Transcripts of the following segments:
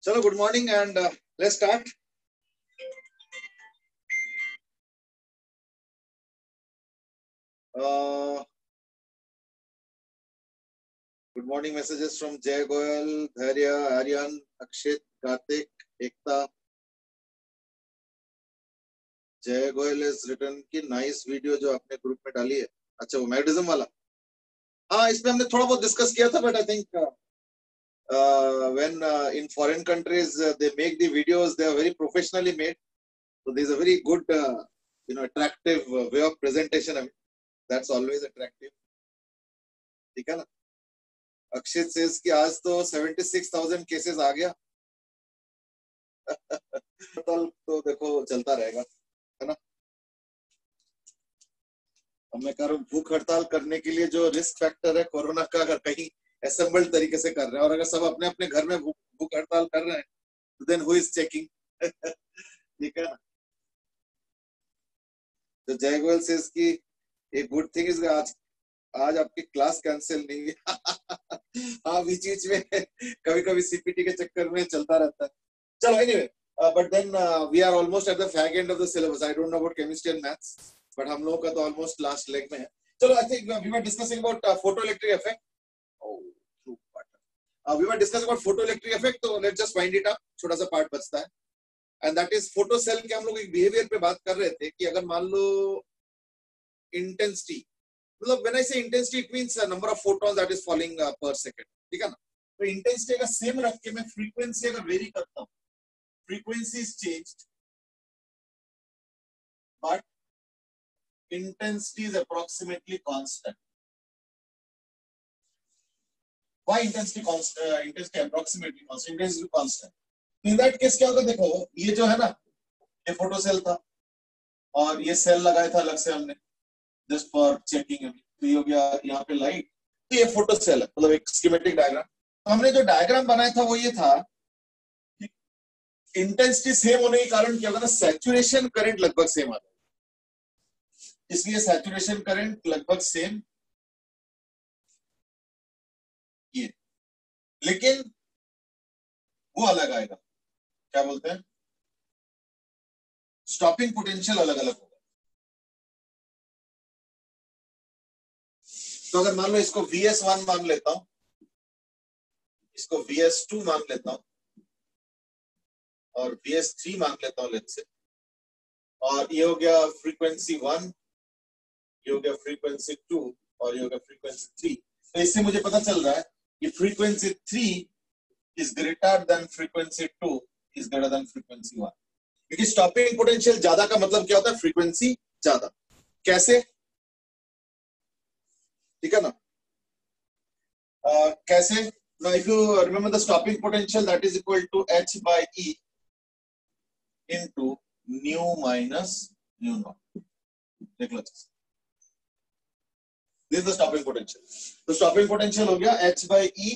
चलो good morning and let's start. Good morning messages from जय गोयल, धैर्य, आर्यन, अक्षित, कार्तिक, एकता. जय गोयल इज रिटर्न की नाइस वीडियो जो आपने ग्रुप में डाली है. अच्छा वो मैग्नेटिज्म वाला. हाँ इसमें हमने थोड़ा बहुत डिस्कस किया था, but I think when in foreign countries they make the videos, they are very professionally made, so there's a very good attractive way of presentation. I mean, that's always attractive. ठीक है ना. अक्षित says कि आज तो 76,000 cases आ गया. तो देखो चलता रहेगा, है ना. अब मैं कह रहा हूँ भूख हड़ताल करने के लिए जो रिस्क फैक्टर है कोरोना का, अगर कहीं असेंबल्ड तरीके से कर रहे हैं और अगर सब अपने अपने घर में भूख हड़ताल कर रहे हैं, तो देन हु इज चेकिंग. ठीक है ना. तो जय गोयल सेज की एक गुड थिंग इज आज आपकी क्लास कैंसिल नहीं हुई. हाँ बीच बीच में कभी कभी सीपीटी के चक्कर में चलता रहता है. चलो anyway, but then we are almost at the fag end of the syllabus. I don't know about chemistry and maths, but हम लोगों का तो ऑलमोस्ट लास्ट लेग में है. चलो I think we were discussing about photoelectric effect. We were discussing about photoelectric effect. तो let's just find it up. छोटा सा पार्ट बचता है and that is photo cell के. हम लोग एक बिहेवियर पे बात कर रहे थे कि अगर मान लो इंटेंसिटी, मतलब व्हेन आई से intensity it means number of photons that is falling पर सेकंड. ठीक है ना. तो इंटेंसिटी अगर सेम रख के मैं फ्रीक्वेंसी अगर वेरी करता हूं, frequency is changed but intensity is approximately constant. Why intensity constant? Intensity approximately constant. Intensity constant. In that case क्या होगा, देखो ये जो है ना, ये फोटो सेल था और ये सेल लगाया था अलग से हमने जस्ट फॉर चेकिंग. अभी तो ये हो गया यहाँ पे लाइट, तो ये फोटो सेल है, मतलब एक स्कीमेटिक डायग्राम. तो हमने जो डायग्राम बनाया था वो ये था कि इंटेंसिटी सेम होने के कारण क्या होगा ना, सैचुरेशन करंट लगभग सेम आता है. इसलिए सैचुरेशन करंट लगभग सेम ये, लेकिन वो अलग आएगा. क्या बोलते हैं, स्टॉपिंग पोटेंशियल अलग अलग होगा. तो अगर मान लो इसको VS1 मान लेता हूं, इसको VS2 मान लेता हूं और VS3 मान लेता हूं लेट्स से, और ये हो गया फ्रीक्वेंसी 1, ये हो गया फ्रीक्वेंसी 2 और ये हो गया फ्रीक्वेंसी 3. तो इससे मुझे पता चल रहा है कि frequency 3 is greater than frequency 2 is greater than frequency 1. क्योंकि स्टॉपिंग पोटेंशियल ज्यादा का मतलब क्या होता है, फ्रीक्वेंसी ज्यादा. कैसे, ठीक है ना. कैसे, now if you remember the stopping potential, that is equal to H by E into nu minus nu naught. देख लो, this is the stopping potential. तो stopping potential हो गया H by E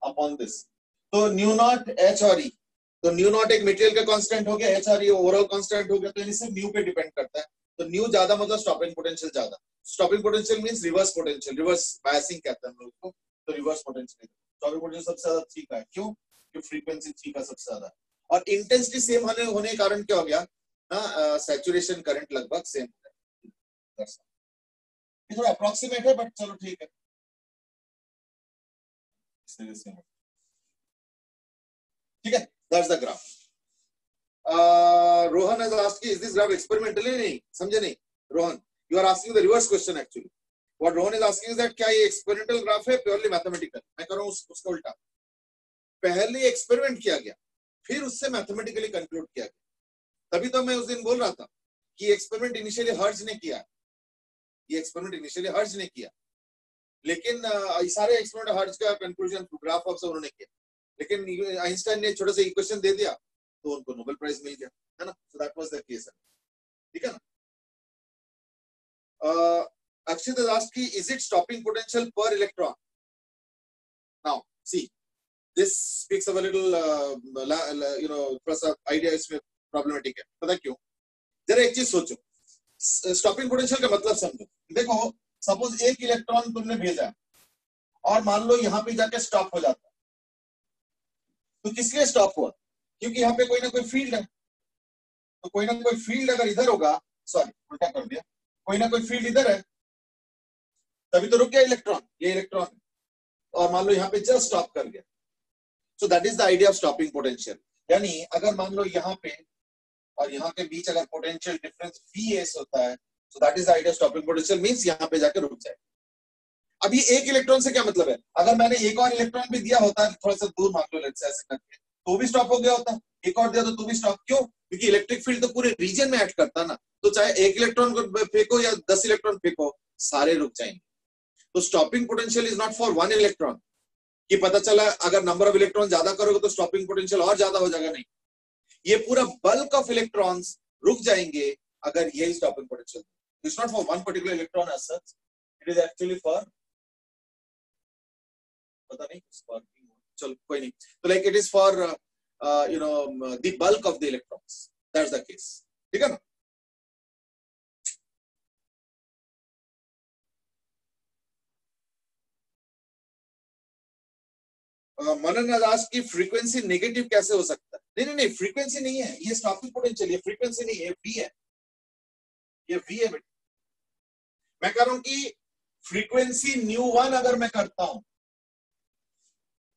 upon this. तो nu naught H और E, तो nu naught एक material का constant हो गया, H और E ओवरऑल कांस्टेंट हो गया. तो इनसे nu पे डिपेंड करता है. तो nu ज्यादा मतलब स्टॉपिंग पोटेंशियल ज्यादा. Stopping potential means reverse potential, reverse biasing कहते हैं हम लोग को. तो रिवर्स पोटेंशियल, स्टॉपिंग पोटेंशियल सबसे ज्यादा 3 का है. क्यों, क्योंकि फ्रीक्वेंसी 3 का सबसे ज्यादा है. और इंटेंसिटी सेम होने के कारण क्या हो गया ना, सैचुरेशन करंट लगभग सेम है. ये थोड़ा अप्रोक्सीमेट है बट चलो ठीक है. ठीक है, that's the graph. Rohan has asked, is this graph experimental? नहीं समझे नहीं Rohan. You are asking the reverse question actually. What Rohan is asking is that क्या ये experimental graph है, purely mathematical? मैं कर रहा हूँ उसका उल्टा. पहले एक्सपेरिमेंट किया गया, फिर उससे मैथमेटिकली कंक्लूड किया गया. तभी तो मैं उस दिन बोल रहा था कि एक्सपेरिमेंट इनिशियली हर्ट्ज ने किया, ये एक्सपेरिमेंट इनिशियली हर्ट्ज ने किया, लेकिन सारे एक्सपेरिमेंट हर्ट्ज का कंक्लूजन ग्राफ ऑफ उन्होंने किया. लेकिन आइंस्टाइन ने छोटा सा इक्वेशन दे दिया तो उनको नोबेल प्राइज मिल गया, है ना. So that was the case. ठीक है ना. Akshit has asked, is it stopping potential per electron? Now see, this speaks of a little थोड़ा सा आइडिया इसमें प्रॉब्लमेटिक है. पता क्यों, जरा एक चीज सोचो. स्टॉपिंग पोटेंशियल का मतलब समझो. देखो सपोज एक इलेक्ट्रॉन तुमने भेजा और मान लो यहां पे जाके स्टॉप हो जाता, तो किस लिए स्टॉप हुआ, क्योंकि यहाँ पे कोई ना कोई फील्ड है, तो कोई ना कोई फील्ड अगर इधर होगा, सॉरी उल्टा कर दिया, कोई ना कोई फील्ड इधर है, तभी तो रुक गया इलेक्ट्रॉन, ये इलेक्ट्रॉन, और मान लो यहाँ पे जस्ट स्टॉप कर गया। So that is the idea of stopping potential. यानी अगर मान लो यहाँ पे और यहाँ के बीच अगर पोटेंशियल डिफरेंस Vs होता है, so that is the idea of stopping potential, means यहाँ पे जाकर रुक जाए। अब ये एक इलेक्ट्रॉन से क्या मतलब है, अगर मैंने एक और इलेक्ट्रॉन भी दिया होता है थोड़ा सा दूर, मान लो लेट्स से ऐसे करके, तो भी स्टॉप हो गया होता, एक और दिया तो भी स्टॉप। क्यों? क्योंकि इलेक्ट्रिक फील्ड तो पूरे रीजन में एक्ट करता ना, तो चाहे एक इलेक्ट्रॉन को फेंको या 10 इलेक्ट्रॉन फेंको, सारे रुक जाएंगे। तो stopping potential is not for one electron, कि पता चला अगर नंबर ऑफ इलेक्ट्रॉन ज्यादा करोगे तो स्टॉपिंग पोटेंशियल और ज्यादा हो जाएगा, नहीं, ये पूरा बल्क ऑफ इलेक्ट्रॉन्स रुक जाएंगे अगर यही stopping potential. It's not for one particular electron as such, it is actually for, पता नहीं, चलो कोई नहीं, तो like it is for you know the bulk of the electrons, that's the case, ठीक है ना। मनन आजाद की फ्रीक्वेंसी नेगेटिव कैसे हो सकता है? नहीं नहीं नहीं, फ्रीक्वेंसी नहीं है ये, स्टॉपिंग पोटेंशियल, ये फ्रीक्वेंसी नहीं है, वी है, ये वी है बेटा। मैं कह रहा हूं कि फ्रीक्वेंसी न्यू वन अगर मैं करता हूं,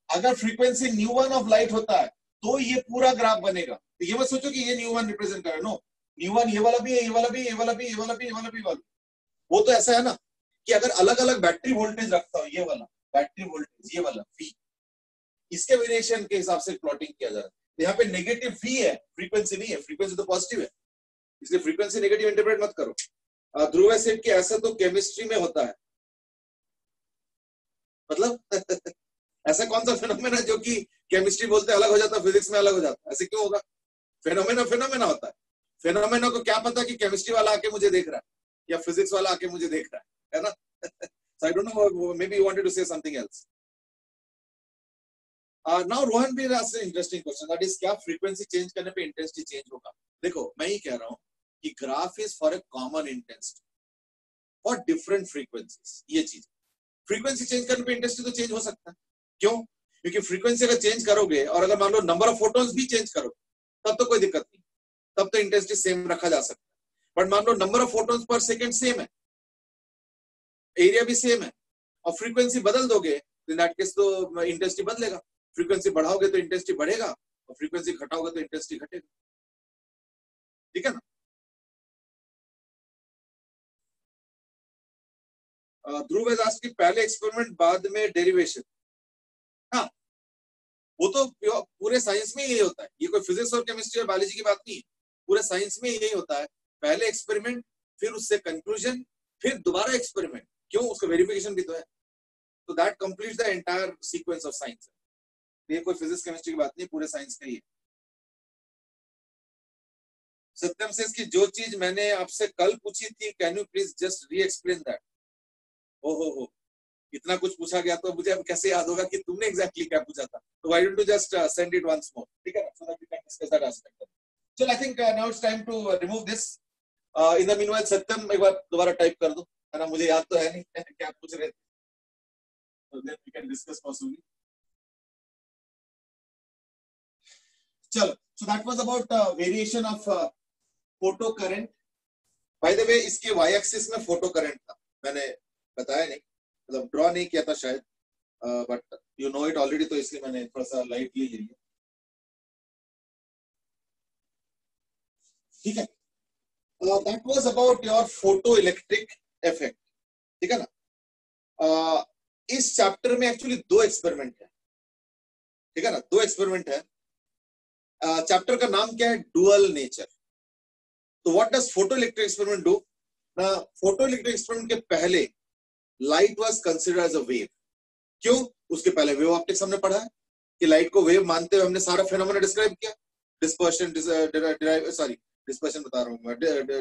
अगर frequency new one of light होता है तो ये पूरा ग्राफ बनेगा। तो ये मत सोचो कि ये न्यू वन रिप्रेजेंट कर रहा है, नो, न्यू वन ये वाला भी है, ये वाला भी, ये वाला भी, ये वाला भी, ये वाला भी, वाला। वो तो ऐसा है ना कि अगर अलग अलग बैटरी वोल्टेज रखता हूं, ये वाला बैटरी वोल्टेज, ये वाला वी, इसके वेरिएशन के हिसाब से प्लॉटिंग किया जा रहा है। यहाँ पे नेगेटिव वी है, फ्रीक्वेंसी नहीं है, फ्रीक्वेंसी तो पॉजिटिव है, इसलिए फ्रीक्वेंसी नेगेटिव इंटरप्रेट मत करो। ध्रुव सेठ कि ऐसा तो केमिस्ट्री में होता है, मतलब ऐसा कौन सा फिनोमेना जो कि केमिस्ट्री बोलते अलग हो जाता, फिजिक्स में अलग हो जाता, ऐसे क्यों होगा? फिनोमेना फिनोमेना होता है, फिनोमेना को क्या पता कि केमिस्ट्री वाला आके मुझे देख रहा है या फिजिक्स वाला आके मुझे देख रहा है ना? So I don't know, maybe you wanted to say something else. Now Rohan भी asked an interesting question, that is क्या फ्रीक्वेंसी चेंज करने पे इंटेंसिटी चेंज होगा? देखो मैं ही कह रहा हूँ कि graph is for a common intensity for different frequencies. ये चीज फ्रीक्वेंसी चेंज करने पे इंटेंसिटी तो चेंज हो सकता है, क्यों? क्योंकि फ्रीक्वेंसी अगर चेंज करोगे और अगर मान लो नंबर ऑफ फोटॉन्स भी चेंज करोगे तब तो कोई दिक्कत नहीं, तब तो इंटेंसिटी सेम रखा जा सकता है। बट मान लो number of photons per second same है, एरिया भी सेम है, और फ्रीक्वेंसी बदल दोगे तो इन दैट केस तो इंटेंसिटी बदलेगा। फ्रीक्वेंसी बढ़ाओगे तो इंटेंसिटी बढ़ेगा और फ्रीक्वेंसी घटाओगे तो इंटेंसिटी घटेगा, ठीक है ना? ध्रुव हैज आस्क्ड कि पहले एक्सपेरिमेंट बाद में डेरिवेशन। हाँ, वो तो पूरे साइंस में यही होता है, ये कोई फिजिक्स और केमिस्ट्री और बायोलॉजी की बात नहीं है, पूरे साइंस में यही होता है, पहले एक्सपेरिमेंट, फिर उससे कंक्लूजन, फिर दोबारा एक्सपेरिमेंट, क्यों? उसका वेरिफिकेशन भी तो है, तो that completes the entire sequence of science. ये कोई फिजिक्स केमिस्ट्री की बात नहीं, पूरे साइंस का ही है। सत्यम से इसकी जो चीज मैंने आपसे कल पूछी थी, कैन यू प्लीज जस्ट री एक्सप्लेन दैट? हो इतना कुछ पूछा गया तो मुझे अब कैसे याद होगा कि तुमने एग्जैक्टली क्या पूछा था? तो why don't you just send it once more, ठीक है ना, so that we can discuss that aspect. चलो I think now it's time to remove this. In the meanwhile Satyam एक बार दोबारा टाइप कर दो, है ना, मुझे याद तो है नहीं क्या पूछ रहे थे, तो then we can discuss possibly. चलो, so that was about variation of photo current. By the way इसके वाई एक्सिस में फोटो करंट था, मैंने बताया नहीं, मतलब ड्रॉ नहीं किया था शायद, but you know it already, तो इसलिए मैंने थोड़ा सा लाइटली ले लिया, ठीक है। That was about your photo electric effect, ठीक है ना। इस चैप्टर में एक्चुअली दो एक्सपेरिमेंट है, ठीक है ना, दो एक्सपेरिमेंट है। चैप्टर का नाम क्या है? Dual nature. तो what does photo electric experiment do? ना, फोटो इलेक्ट्रिक एक्सपेरिमेंट के पहले light was considered as a wave. क्यों? उसके पहले वेव ऑप्टिक्स हमने पढ़ा है कि लाइट को वेव मानते हुए हमने सारा फेनोमेना डिस्क्राइब किया, डिस्पर्शन डिस्पर्शन बता रहा हूँ,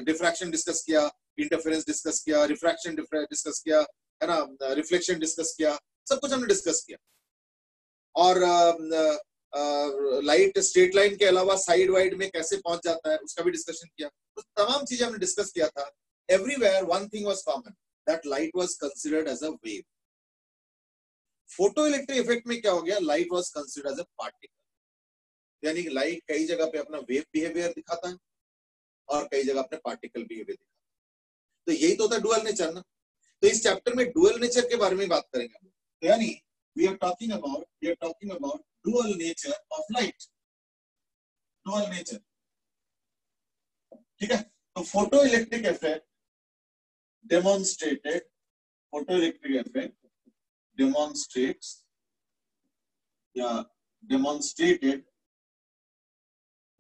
डिफ्रैक्शन डिस्कस किया, इंटरफेरेंस डिस्कस किया, रिफ्रैक्शन डिस्कस किया, है ना, रिफ्लेक्शन डिस्कस किया, सब कुछ हमने डिस्कस किया। और लाइट स्ट्रेट लाइन के अलावा साइड वाइड में कैसे पहुंच जाता है उसका भी डिस्कशन किया, तो तमाम चीजें हमने डिस्कस किया था। Everywhere one thing was common, that light was considered as a wave. Photo electric effect में क्या हो गया? Light was considered as a particle. यानी कि लाइट कई जगह पे अपना वेव बिहेवियर दिखाता है और कई जगह अपने पार्टिकल बिहेवियर दिखाता है। तो यही तो होता है डुअल नेचर ना। तो इस चैप्टर में डुअल नेचर के बारे में बात करेंगे हम। तो यानी we are talking about dual nature of light, dual nature. ठीक है, तो photo electric effect demonstrated, photo electric effect demonstrates या demonstrated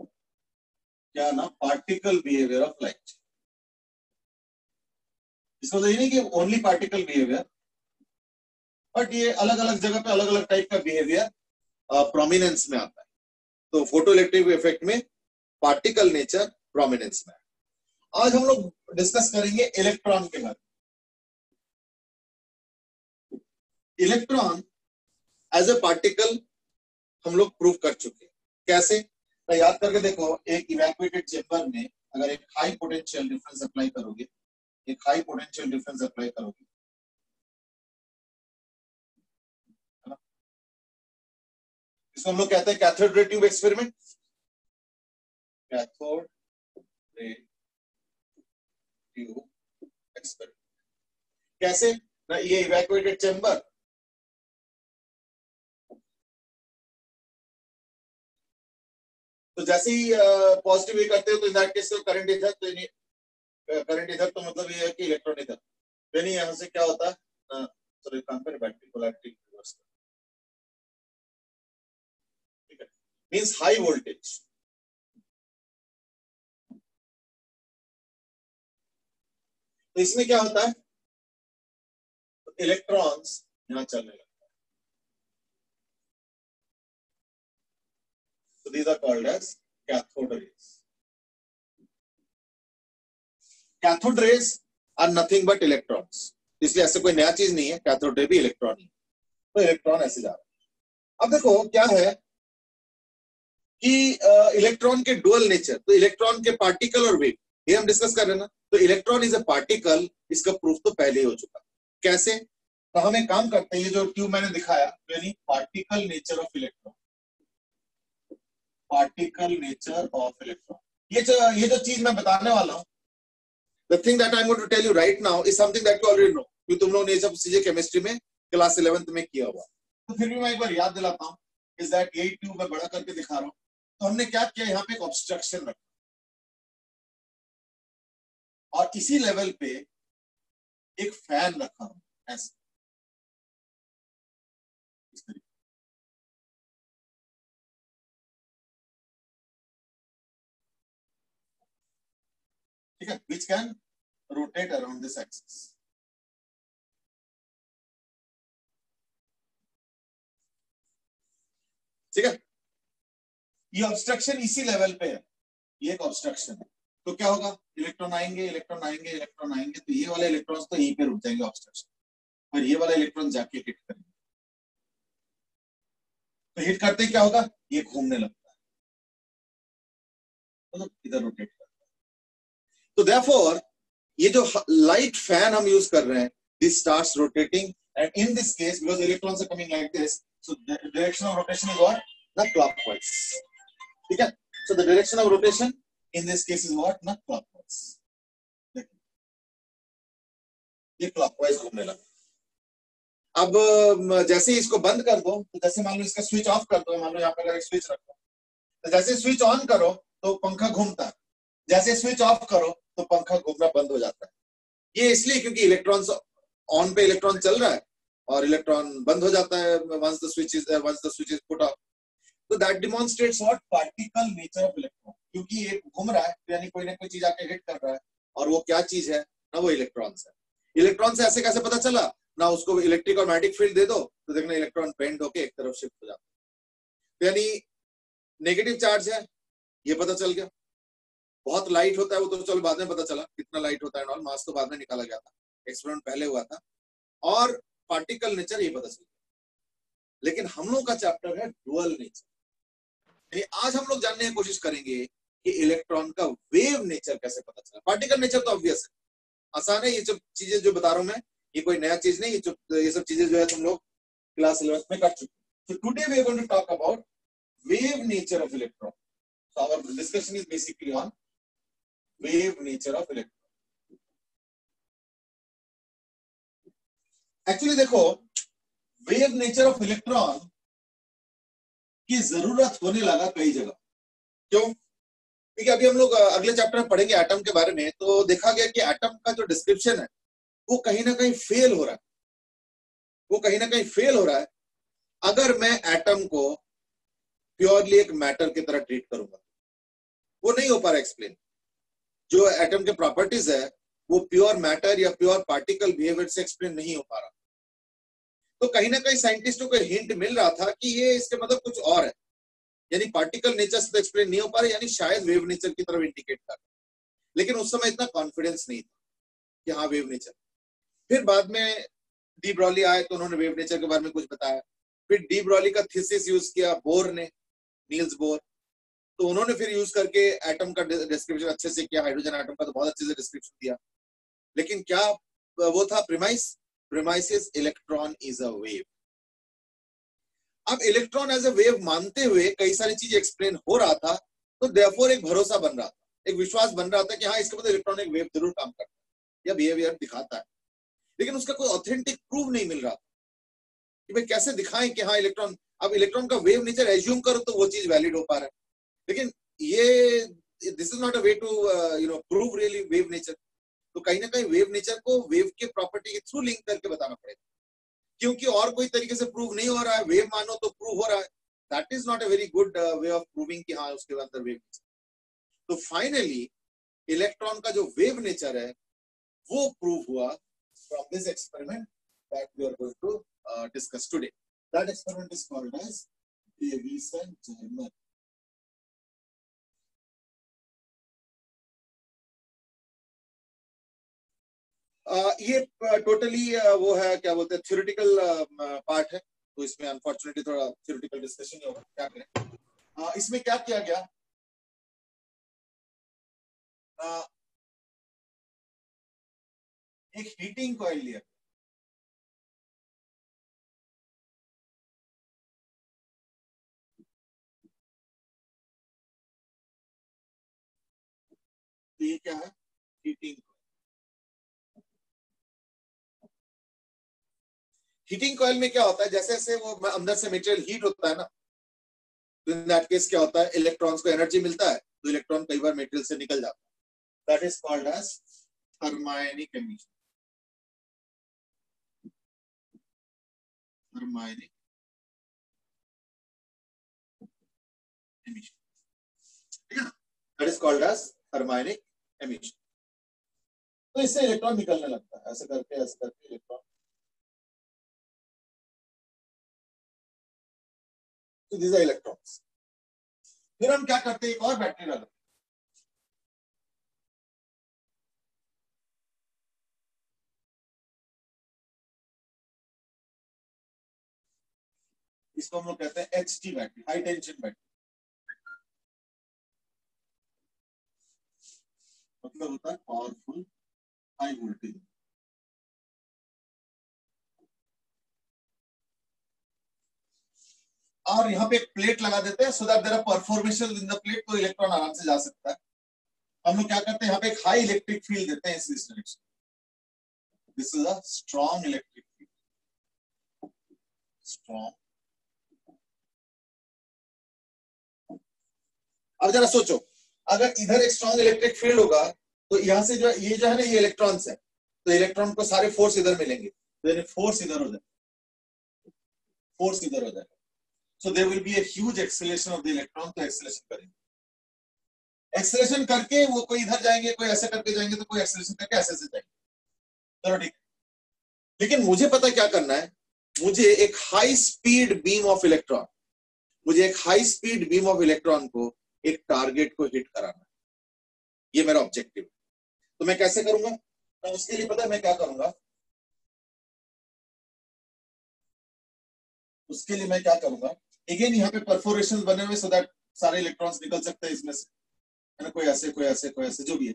क्या ना पार्टिकल बिहेवियर ऑफ लाइट। इसका मतलब ये नहीं कि ओनली पार्टिकल बिहेवियर, बट ये अलग अलग जगह पे अलग अलग टाइप का बिहेवियर प्रोमिनेंस में आता है। तो फोटो इलेक्ट्रिक इफेक्ट में पार्टिकल नेचर प्रोमिनेंस में। आज हम लोग डिस्कस करेंगे इलेक्ट्रॉन के बारे में। इलेक्ट्रॉन एज ए पार्टिकल हम लोग प्रूव कर चुके हैं। कैसे? तो याद करके देखो, एक इवैक्यूएटेड चेंबर में अगर एक हाई पोटेंशियल डिफरेंस अप्लाई करोगे, एक हाई पोटेंशियल डिफरेंस अप्लाई करोगे, इसको हम लोग कहते हैं cathode ray tube experiment. Cathode ray tube experiment कैसे ना, ये इवैक्यूएटेड चेंबर, तो जैसे ही पॉजिटिव ये करते हो तो इन दैट केस करंट इधर, तो करंट इधर तो मतलब ये है कि इलेक्ट्रॉन इधर, यानी यहां से क्या होता है, sorry compare battery polarity reverse, ठीक है, मींस हाई वोल्टेज। तो इसमें क्या होता है, तो इलेक्ट्रॉन्स यहां चलने लगते हैं। So these are called as cathode rays. Cathode rays are nothing but electrons. इसलिए ऐसे कोई नया चीज नहीं है, कैथोड रे भी इलेक्ट्रॉन ही। तो इलेक्ट्रॉन ऐसे जा रहा है। अब देखो क्या है कि इलेक्ट्रॉन के डुअल नेचर, तो इलेक्ट्रॉन के पार्टिकल और वेव, ये हम डिस्कस कर रहे हैं ना। तो इलेक्ट्रॉन इज अ पार्टिकल, इसका प्रूफ तो पहले ही हो चुका। कैसे? तो हम एक काम करते हैं, ये जो ट्यूब मैंने दिखाया, यानी particle nature of electron, particle nature of electron, ये जो चीज मैं बताने वाला हूं, the thing that I am going to tell you right now is something that you already know, क्योंकि तुम लोगों ने ये सब चीजें केमिस्ट्री में क्लास 11th में किया हुआ। तो फिर भी मैं एक बार याद दिलाता हूं, इज दैट यही ट्यूब मैं बड़ा करके दिखा रहा हूं। तो हमने क्या किया, यहाँ पे एक ऑब्स्ट्रक्शन रखा और इसी लेवल पे एक फैन रखा हूं ऐसे, इस तरीके। ठीक है, which can rotate around this axis. ठीक है, ये ऑब्स्ट्रक्शन इसी लेवल पे है, ये एक ऑब्स्ट्रक्शन है। तो क्या होगा, इलेक्ट्रॉन आएंगे, इलेक्ट्रॉन आएंगे, इलेक्ट्रॉन आएंगे, तो ये वाले इलेक्ट्रॉन्स तो यहीं पे रुक जाएंगे ऑब्स्ट्रक्शन, और ये वाला इलेक्ट्रॉन जाके हिट करेंगे। तो हिट करते क्या होगा, ये घूमने लगता है, तो इधर रोटेट करता है। तो देयरफॉर ये जो लाइट फैन हम यूज कर रहे हैं, this starts rotating, and in this case because electrons are coming like this, so the direction of rotation is what, ना क्लॉकवाइज। ठीक है, so the direction of rotation in this case is what, ना clockwise. ये clockwise घूमने लगा। अब जैसे ही इसको बंद कर दो, तो जैसे मान लो इसका स्विच ऑफ कर दो, मान लो यहाँ पे अगर एक स्विच रखो, तो जैसे स्विच ऑन करो तो पंखा घूमता है, जैसे स्विच ऑफ करो तो पंखा घूमना बंद हो जाता है। ये इसलिए क्योंकि इलेक्ट्रॉन्स ऑन पे इलेक्ट्रॉन चल रहा है और इलेक्ट्रॉन बंद हो जाता है once the switch is put off. तो that demonstrates what, particle nature of electron. क्योंकि ये घूम रहा है, यानी कोई ना कोई चीज आके हिट कर रहा है, और वो क्या चीज है ना, वो इलेक्ट्रॉन्स है। इलेक्ट्रॉन से ऐसे कैसे पता चला ना, उसको इलेक्ट्रिक और मैग्नेटिक फील्ड दे दो तो देखना इलेक्ट्रॉन बेंड होके एक तरफ शिफ्ट हो जाता है, यानी नेगेटिव चार्ज है, ये पता चल गया। बहुत लाइट होता है, वो तो चलो बाद में पता चला कितना लाइट होता है, मास तो बाद में निकाला गया था, एक्सपेरिमेंट पहले हुआ था। और पार्टिकल नेचर ये पता चल गया। लेकिन हम लोग का चैप्टर है डुअल नेचर। आज हम लोग जानने की कोशिश करेंगे कि इलेक्ट्रॉन का वेव नेचर कैसे पता चला। पार्टिकल नेचर तो ऑब्वियस है, आसान है, ये सब चीजें जो बता रहा हूं मैं, ये कोई नया चीज नहीं, ये सब चीजें जो है तुम लोग क्लास 11th में कर चुके। So today we are going to talk about wave nature of electron. So our discussion is basically on wave nature of electron. Actually देखो, wave nature of electron की जरूरत होने लगा कई जगह. क्यों? क्योंकि अभी हम लोग अगले चैप्टर में पढ़ेंगे एटम के बारे में, तो देखा गया कि एटम का जो डिस्क्रिप्शन है वो कहीं ना कहीं फेल हो रहा है. वो कहीं ना कहीं फेल हो रहा है अगर मैं एटम को प्योरली एक मैटर की तरह ट्रीट करूंगा. वो नहीं हो पा रहा एक्सप्लेन. जो एटम के प्रॉपर्टीज है वो प्योर मैटर या प्योर पार्टिकल बिहेवियर से एक्सप्लेन नहीं हो पा रहा. तो कहीं ना कहीं साइंटिस्टों को हिंट मिल रहा था कि ये इसके मतलब कुछ और है, यानी पार्टिकल नेचर से तो एक्सप्लेन नहीं हो पा रहा, यानी शायद वेव नेचर की तरफ इंडिकेट कर रहा. लेकिन उस समय इतना कॉन्फिडेंस नहीं था कि हाँ वेव नेचर. फिर बाद में डी ब्रॉली आए तो उन्होंने वेव नेचर के बारे में कुछ बताया. फिर डी ब्रॉली का थीसिस यूज किया बोर ने, नील्स बोर. तो उन्होंने फिर यूज करके एटम का डिस्क्रिप्शन अच्छे से किया. हाइड्रोजन एटम का तो बहुत अच्छे से डिस्क्रिप्शन दिया. लेकिन क्या वो था premise is electron is a wave. अब इलेक्ट्रॉन एज अ वेव मानते हुए कई सारी चीजें एक्सप्लेन हो रहा था, तो देयरफॉर एक भरोसा बन रहा था, एक विश्वास बन रहा था कि हाँ इसके मतलब इलेक्ट्रॉन एक वेव जरूर काम करता है या बिहेवियर दिखाता है. लेकिन उसका कोई ऑथेंटिक प्रूफ नहीं मिल रहा कि भाई कैसे दिखाएं कि हाँ इलेक्ट्रॉन, अब इलेक्ट्रॉन का वेव नेचर एज्यूम करो तो वो चीज वैलिड हो पा रहा है. लेकिन ये this is not a way to prove really wave nature. तो कहीं ना कहीं वेव नेचर को वेव के प्रॉपर्टी के थ्रू लिंक करके बताना पड़ेगा, क्योंकि और कोई तरीके से प्रूव नहीं हो रहा है. वेव मानो तो प्रूव हो रहा है. That is not a very good way of proving कि हाँ उसके अंदर वेव नेचर. तो फाइनली इलेक्ट्रॉन का जो वेव नेचर है वो प्रूव हुआ from this experiment that we are going to discuss today. That experiment is called as Davison-German. ये टोटली वो है क्या बोलते हैं थ्योरेटिकल पार्ट है, तो इसमें अनफॉर्चुनेटली थोड़ा थ्योरेटिकल डिस्कशन ही होगा. क्या करें. इसमें क्या किया गया, एक हीटिंग कॉइल लिया. तो ये क्या है, हीटिंग. हीटिंग कॉइल में क्या होता है, जैसे जैसे वो अंदर से मटेरियल हीट होता है ना, तो इन दैट केस क्या होता है, इलेक्ट्रॉन्स को एनर्जी मिलता है, तो इलेक्ट्रॉन कई बार मटेरियल से निकल जाता है. That is called as thermionic emission. Thermionic emission, ठीक है ना. That is called as thermionic emission. तो इससे इलेक्ट्रॉन निकलने लगता है, ऐसे करके इलेक्ट्रॉन. तो these are electrons. फिर हम क्या करते हैं, एक और बैटरी डालते हैं. इसको हम लोग कहते हैं HT battery, high tension battery. मतलब होता है पावरफुल हाई वोल्टेज. और यहाँ पे एक प्लेट लगा देते हैं so that there are perforation in the plate, तो इलेक्ट्रॉन आराम से जा सकता है. हम लोग क्या करते हैं, यहाँ पे एक हाई इलेक्ट्रिक फील्ड देते हैं इस direction. This is a strong electric field. Strong. अब जरा सोचो, अगर इधर एक स्ट्रॉन्ग इलेक्ट्रिक फील्ड होगा तो यहाँ से जो ये जो है ना, ये इलेक्ट्रॉन्स है, तो इलेक्ट्रॉन को सारे फोर्स इधर मिलेंगे, तो फोर्स इधर हो जाए, फोर्स इधर हो जाए. So there will be a huge acceleration of the electron. तो acceleration करेंगे, acceleration करके वो कोई इधर जाएंगे, कोई ऐसे करके जाएंगे, तो कोई acceleration करके ऐसे से जाएंगे. चलो ठीक. लेकिन मुझे पता क्या करना है, मुझे एक high speed beam of electron, मुझे एक high speed beam of electron को एक टारगेट को हिट कराना है. ये मेरा ऑब्जेक्टिव. तो मैं कैसे करूंगा, मैं उसके लिए पता है मैं क्या करूंगा, उसके लिए मैं क्या करूंगा, अगेन यहाँ पे परफोरेशन बने हुए सो दैट सारे इलेक्ट्रॉन्स निकल सकते हैं इसमें से, है ना. कोई ऐसे कोई ऐसे कोई ऐसे, जो भी है.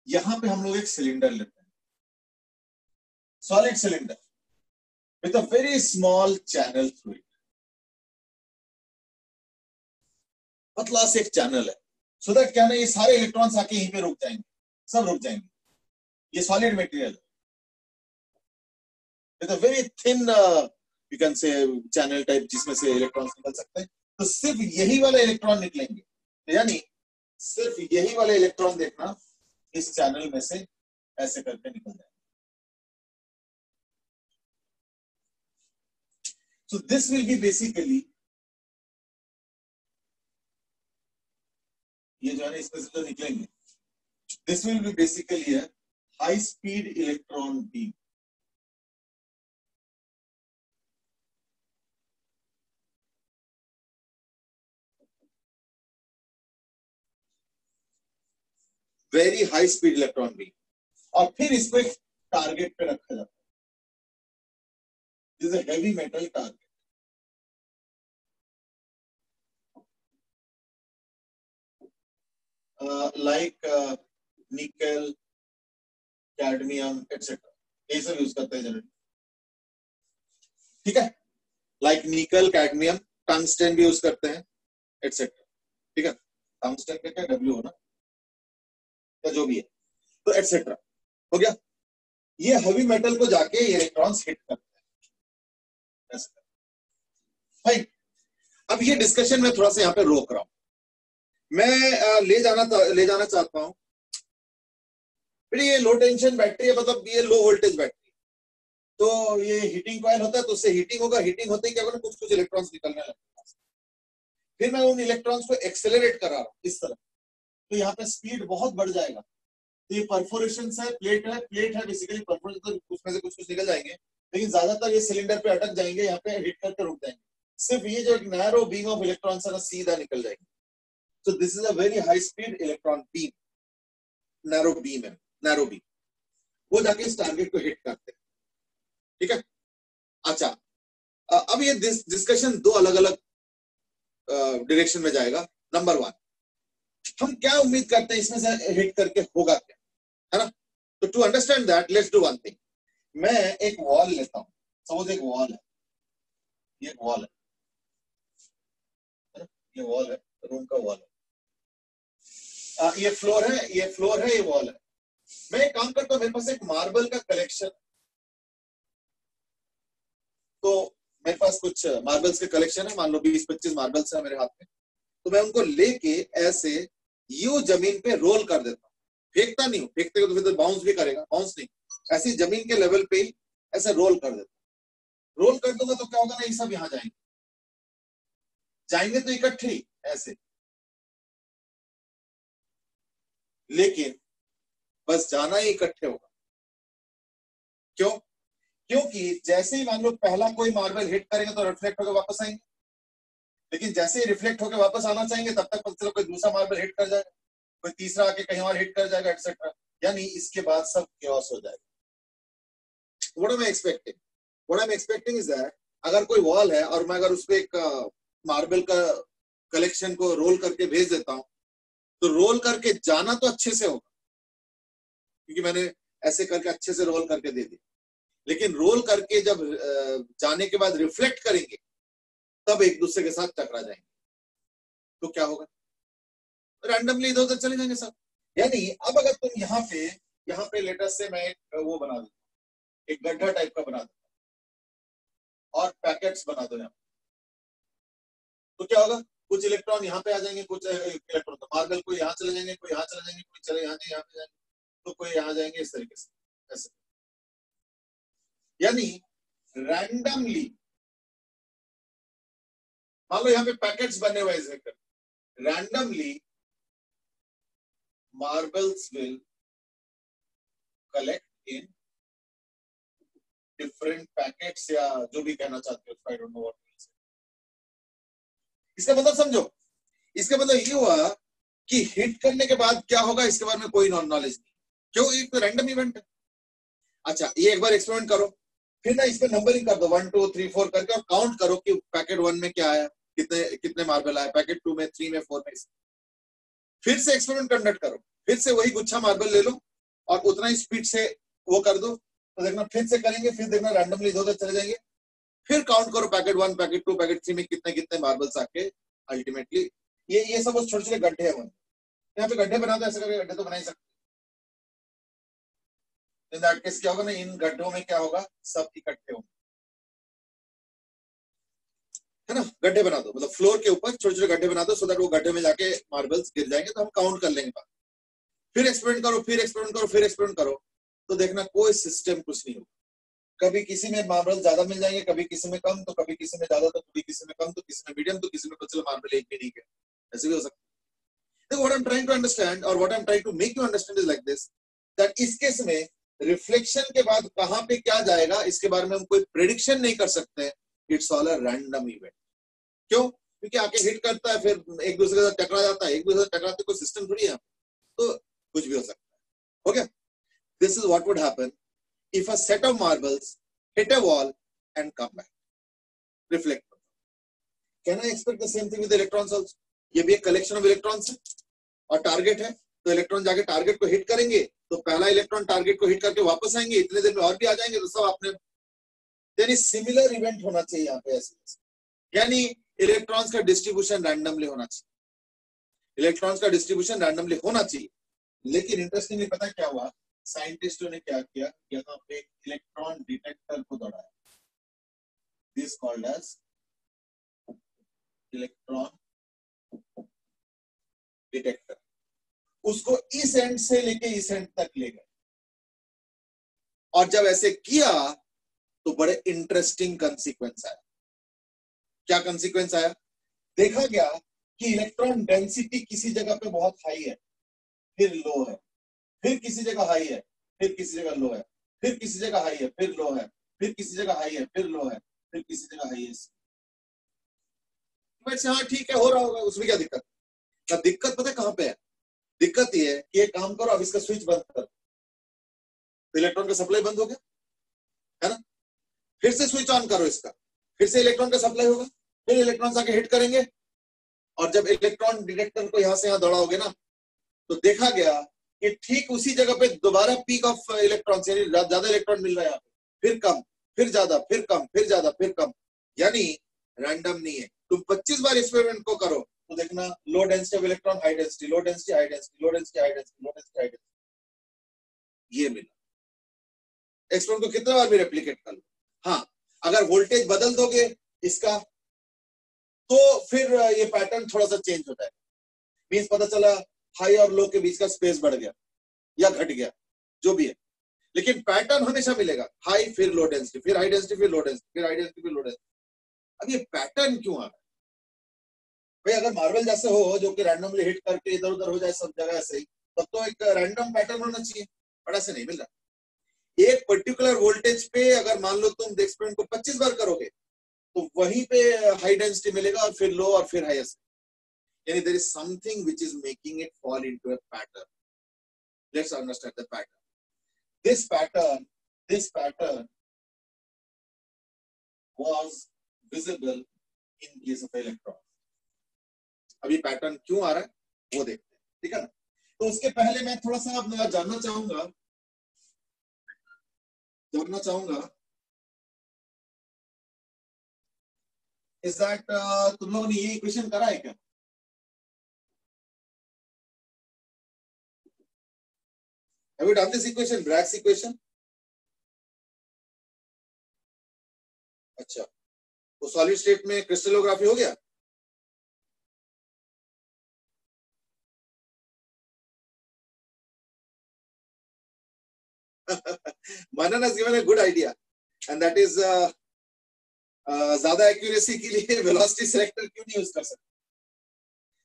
यहाँ पे हम लोग एक सिलेंडर लेते हैं, solid cylinder with a very small channel through it. पतला से एक चैनल है, सो दैट क्या ना ये सारे इलेक्ट्रॉन्स आके यहीं पे रुक जाएंगे, सब रुक जाएंगे। ये सॉलिड मटेरियल है, very thin you can say channel type जिसमें से इलेक्ट्रॉन्स निकल सकते हैं। तो सिर्फ यही वाले इलेक्ट्रॉन निकलेंगे, यानी सिर्फ यही वाले इलेक्ट्रॉन देखना इस चैनल में से ऐसे करके निकल जाएंगे। So this will be basically, ये जो है ना इसमें से जो निकलेंगे, this will be basically a high speed electron beam. Very high speed electron beam. और फिर इसको एक टारगेट पे रखा जाता है। This is a heavy metal target. Like nickel, cadmium, etc. ये सब यूज करते हैं जनरली, ठीक है। लाइक निकल, कैडमियम, टंगस्टन भी यूज करते हैं, एटसेट्रा, ठीक है। टंगस्टन का क्या डब्ल्यू हो ना, या जो भी है, तो एटसेट्रा हो गया। ये हेवी मेटल को जाके इलेक्ट्रॉन्स हिट करते हैं। फाइन, अब ये डिस्कशन में थोड़ा सा यहाँ पे रोक रहा हूं, मैं ले जाना चाहता हूं। फिर ये लो टेंशन बैटरी है, मतलब ये लो वोल्टेज बैटरी, तो ये हीटिंग कॉइल होता है, तो उससे हीटिंग होगा, हीटिंग होते ही क्या होगा, कुछ कुछ इलेक्ट्रॉन्स निकलने लगेंगे। फिर मैं उन इलेक्ट्रॉन्स को एक्सेलरेट करा रहा हूँ इस तरह, तो यहाँ पे स्पीड बहुत बढ़ जाएगा। तो ये परफोरेशन है, प्लेट है बेसिकली परफोरेशन, तो उसमें से कुछ कुछ निकल जाएंगे, लेकिन ज्यादातर ये सिलेंडर पे अटक जाएंगे, यहाँ पे हिट करके रुक जाएंगे। सिर्फ ये जो नैरो बीम ऑफ इलेक्ट्रॉन्स है ना, सीधा निकल जाएंगे। So this is a very high speed electron beam, narrow beam है, narrow beam, वो जाके इस टारगेट को हिट करते हैं, ठीक है। अच्छा, अब ये डिस्कशन दो अलग अलग डायरेक्शन में जाएगा। नंबर वन, हम क्या उम्मीद करते हैं इसमें से हिट करके होगा क्या, है ना। तो to understand that let's do one thing. मैं एक वॉल लेता हूं, सपोज एक वॉल है, ये वॉल है, ये वॉल है, रूम का वॉल है, ये फ्लोर है, ये फ्लोर है, ये वॉल है। मैं एक काम करता हूं, मेरे पास एक मार्बल का कलेक्शन, तो मेरे पास कुछ मार्बल्स के कलेक्शन है, मान लो 20-25 मार्बल्स है मेरे हाथ में, तो मैं उनको लेके ऐसे यूं जमीन पे रोल कर देता हूँ। फेंकता नहीं हूँ, फेंकते तो फिर तो बाउंस भी करेगा, बाउंस नहीं, ऐसी जमीन के लेवल पे ही ऐसे रोल कर देता हूँ। रोल कर दूंगा तो क्या होगा ना, ये सब यहाँ जाएंगे तो इकट्ठे ही ऐसे, लेकिन बस जाना ही इकट्ठे होगा। क्यों? क्योंकि जैसे ही मान लो पहला कोई मार्बल हिट करेंगे तो रिफ्लेक्ट होकर वापस आएंगे, लेकिन जैसे ही रिफ्लेक्ट होकर वापस आना चाहेंगे तब तक पता चलो कोई दूसरा मार्बल हिट कर जाएगा, कोई तीसरा आके कहीं और हिट कर जाएगा, एटसेट्रा। यानी इसके बाद सब chaos हो जाएगा। What am I expecting is that अगर कोई वॉल है और मैं अगर उसपे एक मार्बल का कलेक्शन को रोल करके भेज देता हूं, तो रोल करके जाना तो अच्छे से होगा, क्योंकि मैंने ऐसे करके अच्छे से रोल करके दे दिया, लेकिन रोल करके जब जाने के बाद रिफ्लेक्ट करेंगे तब एक दूसरे के साथ टकरा जाएंगे, तो क्या होगा, रैंडमली इधर उधर चले जाएंगे सब। यानी अब अगर तुम यहाँ पे लेटेस्ट से मैं एक वो बना दूं, एक गड्ढा टाइप का बना दूं और पैकेट्स बना दो यहाँ, तो क्या होगा, कुछ इलेक्ट्रॉन यहाँ पे आ जाएंगे, कुछ इलेक्ट्रॉन तो मार्बल को यहाँ चले जाएंगे, कोई यहाँ चले जाएंगे, कोई चले यहाँ पे जाएंगे, तो कोई यहाँ जाएंगे, इस तरीके से ऐसे। यानी रैंडमली मान लो यहाँ पे पैकेट्स बने हुए हैं, randomly marbles will collect in different packets, या जो भी कहना चाहते हो, I don't know what it is. इसका मतलब समझो, इसका मतलब ये हुआ कि हिट करने के बाद क्या होगा इसके बारे में कोई नॉलेज नहीं, क्यों, एक तो रैंडम इवेंट है। अच्छा, ये एक बार एक्सपेरिमेंट करो, फिर ना इसमें नंबरिंग कर दो 1 2 3 4 करके, और काउंट करो कि पैकेट 1 में क्या आया, कितने मार्बल आए, पैकेट 2 में, 3 में, 4 में। फिर से एक्सपेरिमेंट कंडक्ट करो, फिर से वही गुच्छा मार्बल ले लो और उतना ही स्पीड से वो कर दो, तो देखना फिर से करेंगे, फिर देखना रैंडमली इधर चले जाएंगे। फिर काउंट करो पैकेट 1, पैकेट 2, पैकेट 3 में कितने कितने मार्बल्स आके अल्टीमेटली ये सब छोटे छोटे गड्ढे हैं। यहाँ पे गड्ढे बना दो, ऐसे करके गड्ढे तो बना ही सकते। इन दैट केस क्या होगा ना, इन गड्ढों में क्या होगा, सब इकट्ठे होंगे, है ना। गड्ढे बना दो, मतलब फ्लोर के ऊपर छोटे छोटे गड्ढे बना दो, सो दैट वो गड्ढे में जाके मार्बल्स गिर जाएंगे, तो हम काउंट कर लेंगे बाद। फिर एक्सपेरिमेंट करो, फिर एक्सपेरिमेंट करो, फिर एक्सपेरिमेंट करो, तो देखना कोई सिस्टम कुछ नहीं होगा। कभी किसी में मार्बल ज्यादा मिल जाएंगे, कभी किसी में कम, तो कभी किसी में ज्यादा, तो कभी किसी में कम, तो किसी में मीडियम, तो किसी में चलो मार्बल एक भी नहीं है, ऐसे भी हो सकता है। देखो what I am trying to understand और what I am trying to make you understand is like this, that इस केस में रिफ्लेक्शन के बाद कहां पे क्या जाएगा इसके बारे में हम कोई प्रेडिक्शन नहीं कर सकते। It's all a random event. क्यों? क्योंकि आके हिट करता है, फिर एक दूसरे के साथ टकरा जाता है, एक दूसरे से टकराते कोई सिस्टम थोड़ी है, तो कुछ भी हो सकता है। Okay, this is what would happen if a set of marbles hit a wall and come back, reflect. Can I expect the same thing with electrons also? ये भी एक कलेक्शन ऑफ इलेक्ट्रॉन्स है और टारगेट है, तो electron जाके target को hit करेंगे, तो पहला इलेक्ट्रॉन टारगेट को हिट करके वापस आएंगे, इतने देर में और भी आ जाएंगे, तो सब आपने, यानी सिमिलर इवेंट होना चाहिए यहाँ पे ऐसे, यानी इलेक्ट्रॉन्स का डिस्ट्रीब्यूशन रैंडमली होना चाहिए, इलेक्ट्रॉन्स का डिस्ट्रीब्यूशन रैंडमली होना चाहिए। लेकिन इंटरेस्टिंगली पता क्या हुआ, साइंटिस्टों ने क्या किया, यहाँ पे इलेक्ट्रॉन डिटेक्टर को दौड़ाया, this called as electron detector. उसको इस एंड से लेके इस एंड तक ले गए, और जब ऐसे किया तो बड़े इंटरेस्टिंग कंसीक्वेंस आया। क्या कंसीक्वेंस आया? देखा गया कि इलेक्ट्रॉन डेंसिटी किसी जगह पे बहुत हाई है, फिर लो है, फिर किसी जगह हाई है, फिर किसी जगह लो है, फिर किसी जगह हाई है, फिर लो है, फिर किसी जगह हाई है, फिर लो है, फिर किसी जगह हाई है। वैसे हाँ ठीक है, हो रहा होगा, उसमें क्या दिक्कत? दिक्कत पता है कहां पे है? दिक्कत ये है कि एक काम करो, अब इसका स्विच बंद करो, तो इलेक्ट्रॉन का सप्लाई बंद हो गया, है ना। फिर से स्विच ऑन करो इसका, फिर से इलेक्ट्रॉन का सप्लाई होगा, फिर इलेक्ट्रॉन आके हिट करेंगे, और जब इलेक्ट्रॉन डिटेक्टर को यहां से यहां दौड़ाओगे ना, तो देखा गया कि ठीक उसी जगह पे दोबारा पीक ऑफ इलेक्ट्रॉन, यानी ज्यादा इलेक्ट्रॉन मिल रहा है, फिर कम, फिर ज्यादा, फिर कम, फिर ज्यादा, फिर कम, यानी रैंडम नहीं है। तुम 25 बार एक्सपेरिमेंट को करो तो देखना low density of electron, high density, low density, high density, low density, high density, low density, high density, ये मिला। एक्सपेरिमेंट को कितना बार भी रेप्लिकेट कर लो। हाँ, अगर वोल्टेज बदल दोगे इसका, तो फिर ये पैटर्न थोड़ा सा चेंज होता है, मींस पता चला हाई और लो के बीच का स्पेस बढ़ गया या घट गया, जो भी है, लेकिन पैटर्न हमेशा मिलेगा, हाई फिर लो डेंसिटी, फिर हाई डेंसिटी, फिर लो डेंसिटी, फिर हाई डेंसिटी, फिर लो डेंसिटी। अब ये पैटर्न क्यों आ रहा है भाई? अगर मार्बल जैसे हो जो कि रैंडमली हिट करके इधर उधर हो जाए सब जगह ऐसे ही, तब तो एक रैंडम पैटर्न होना चाहिए, बट ऐसे नहीं मिल रहा। एक पर्टिकुलर वोल्टेज पे अगर मान लो तुम एक्सपेरिमेंट को 25 बार करोगे, तो वहीं पे हाई डेंसिटी मिलेगा और फिर लो और फिर हाईएस्ट, यानी there is something which is making it fall into a pattern. Let's understand the pattern. This pattern was visible in case of electron. अभी पैटर्न क्यों आ रहा है वो देखते हैं, ठीक है ना। तो उसके पहले मैं थोड़ा सा अब जानना चाहूंगा इज दैट तुम लोगों ने ये इक्वेशन करा है क्या? Have you done this equation, Bragg's equation? अच्छा, तो सॉलिड स्टेट में क्रिस्टलोग्राफी हो गया? Manan has given a good idea, and that is ज्यादा एक्यूरेसी के लिए वेलोसिटी सिलेक्टर क्यों नहीं यूज कर सकते?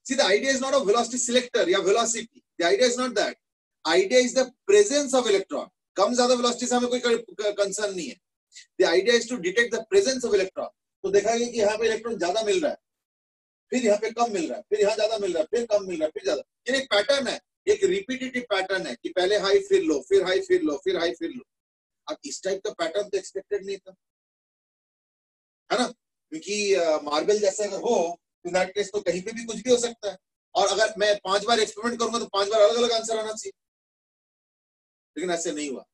See, the idea is not a velocity selector या velocity. The idea is not that. Idea is the presence of electron. कम ज्यादा velocity से हमें कोई कंसर्न नहीं है. The idea is to detect the presence of electron. तो देखा गया कि यहाँ पे इलेक्ट्रॉन ज्यादा मिल रहा है, फिर यहाँ पे कम मिल रहा है, फिर यहाँ ज्यादा मिल रहा है, फिर कम मिल रहा है, फिर ज्यादा, ये एक पैटर्न है, एक रिपीटेटिव पैटर्न है कि पहले हाई फिर लो, फिर हाई फिर लो, फिर हाई फिर लो। अब इस टाइप का पैटर्न तो एक्सपेक्टेड नहीं था, है ना, क्योंकि मार्बल जैसे अगर हो इन दैट केस तो कहीं पे भी कुछ भी हो सकता है, और अगर मैं 5 बार एक्सपेरिमेंट करूंगा तो 5 बार अलग अलग आंसर आना चाहिए, लेकिन ऐसे नहीं हुआ।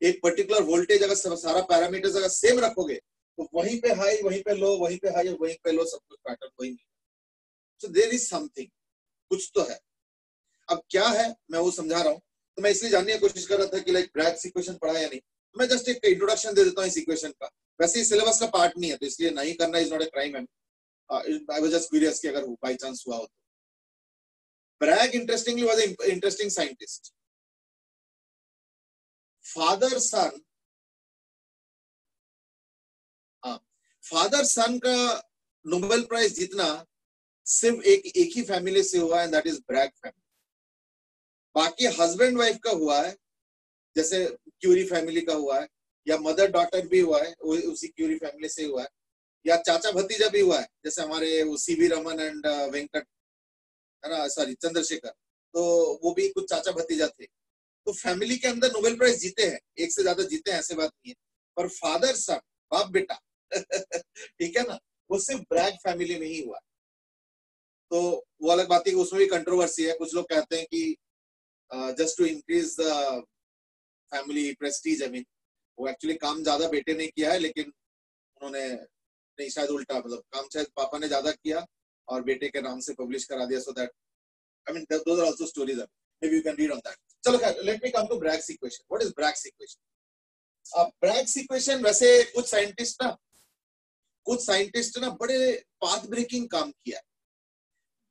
एक पर्टिकुलर वोल्टेज अगर सारा पैरामीटर्स अगर सेम रखोगे तो वहीं पे हाई, वहीं पे लो, वहीं पे हाई, वहीं पे लो, सब कुछ पैटर्न वही। सो देयर इज समथिंग, कुछ तो है। अब क्या है मैं वो समझा रहा हूँ। तो मैं इसलिए जानने की कोशिश कर रहा था कि लाइक ब्रैग्स इक्वेशन पढ़ा या नहीं। तो मैं जस्ट एक इंट्रोडक्शन दे देता हूँ इस इक्वेशन का। वैसे ही सिलेबस का पार्ट नहीं है, तो इसलिए नहीं करना is not a crime. I was just curious कि अगर बाय चांस हुआ हो तो। Bragg interestingly was an interesting scientist. Father son का नोबेल प्राइज जीतना सिर्फ एक ही फैमिली से हुआ है, दैट इज ब्रैग फैमिली। बाकी हस्बैंड वाइफ का हुआ है, जैसे क्यूरी फैमिली का हुआ है, या मदर डॉटर भी हुआ है उसी क्यूरी फैमिली से हुआ है, या चाचा भतीजा भी हुआ है, जैसे हमारे वो सीवी रमन एंड वेंकट है ना, सॉरी चंद्रशेखर, तो वो भी कुछ चाचा भतीजा थे। तो फैमिली के अंदर नोबेल प्राइज जीते हैं, एक से ज्यादा जीते हैं, ऐसे बात नहीं है। पर फादर सन, बाप बेटा ठीक है ना, वो सिर्फ ब्रैग फैमिली में ही हुआ। तो वो अलग बात है कि उसमें भी कंट्रोवर्सी है। कुछ लोग कहते हैं कि just to increase the family prestige, I mean वो एक्चुअली काम ज्यादा बेटे ने किया है, लेकिन उन्होंने नहीं, शायद उल्टा, मतलब काम शायद पापा ने ज्यादा किया और बेटे के नाम से पब्लिश करा दिया। So that I mean those are also stories, maybe you can read on that. चलो खैर, let me come to Bragg's equation. What is Bragg's equation? Bragg's equation वैसे कुछ साइंटिस्ट ना बड़े पाथ ब्रेकिंग काम किया है।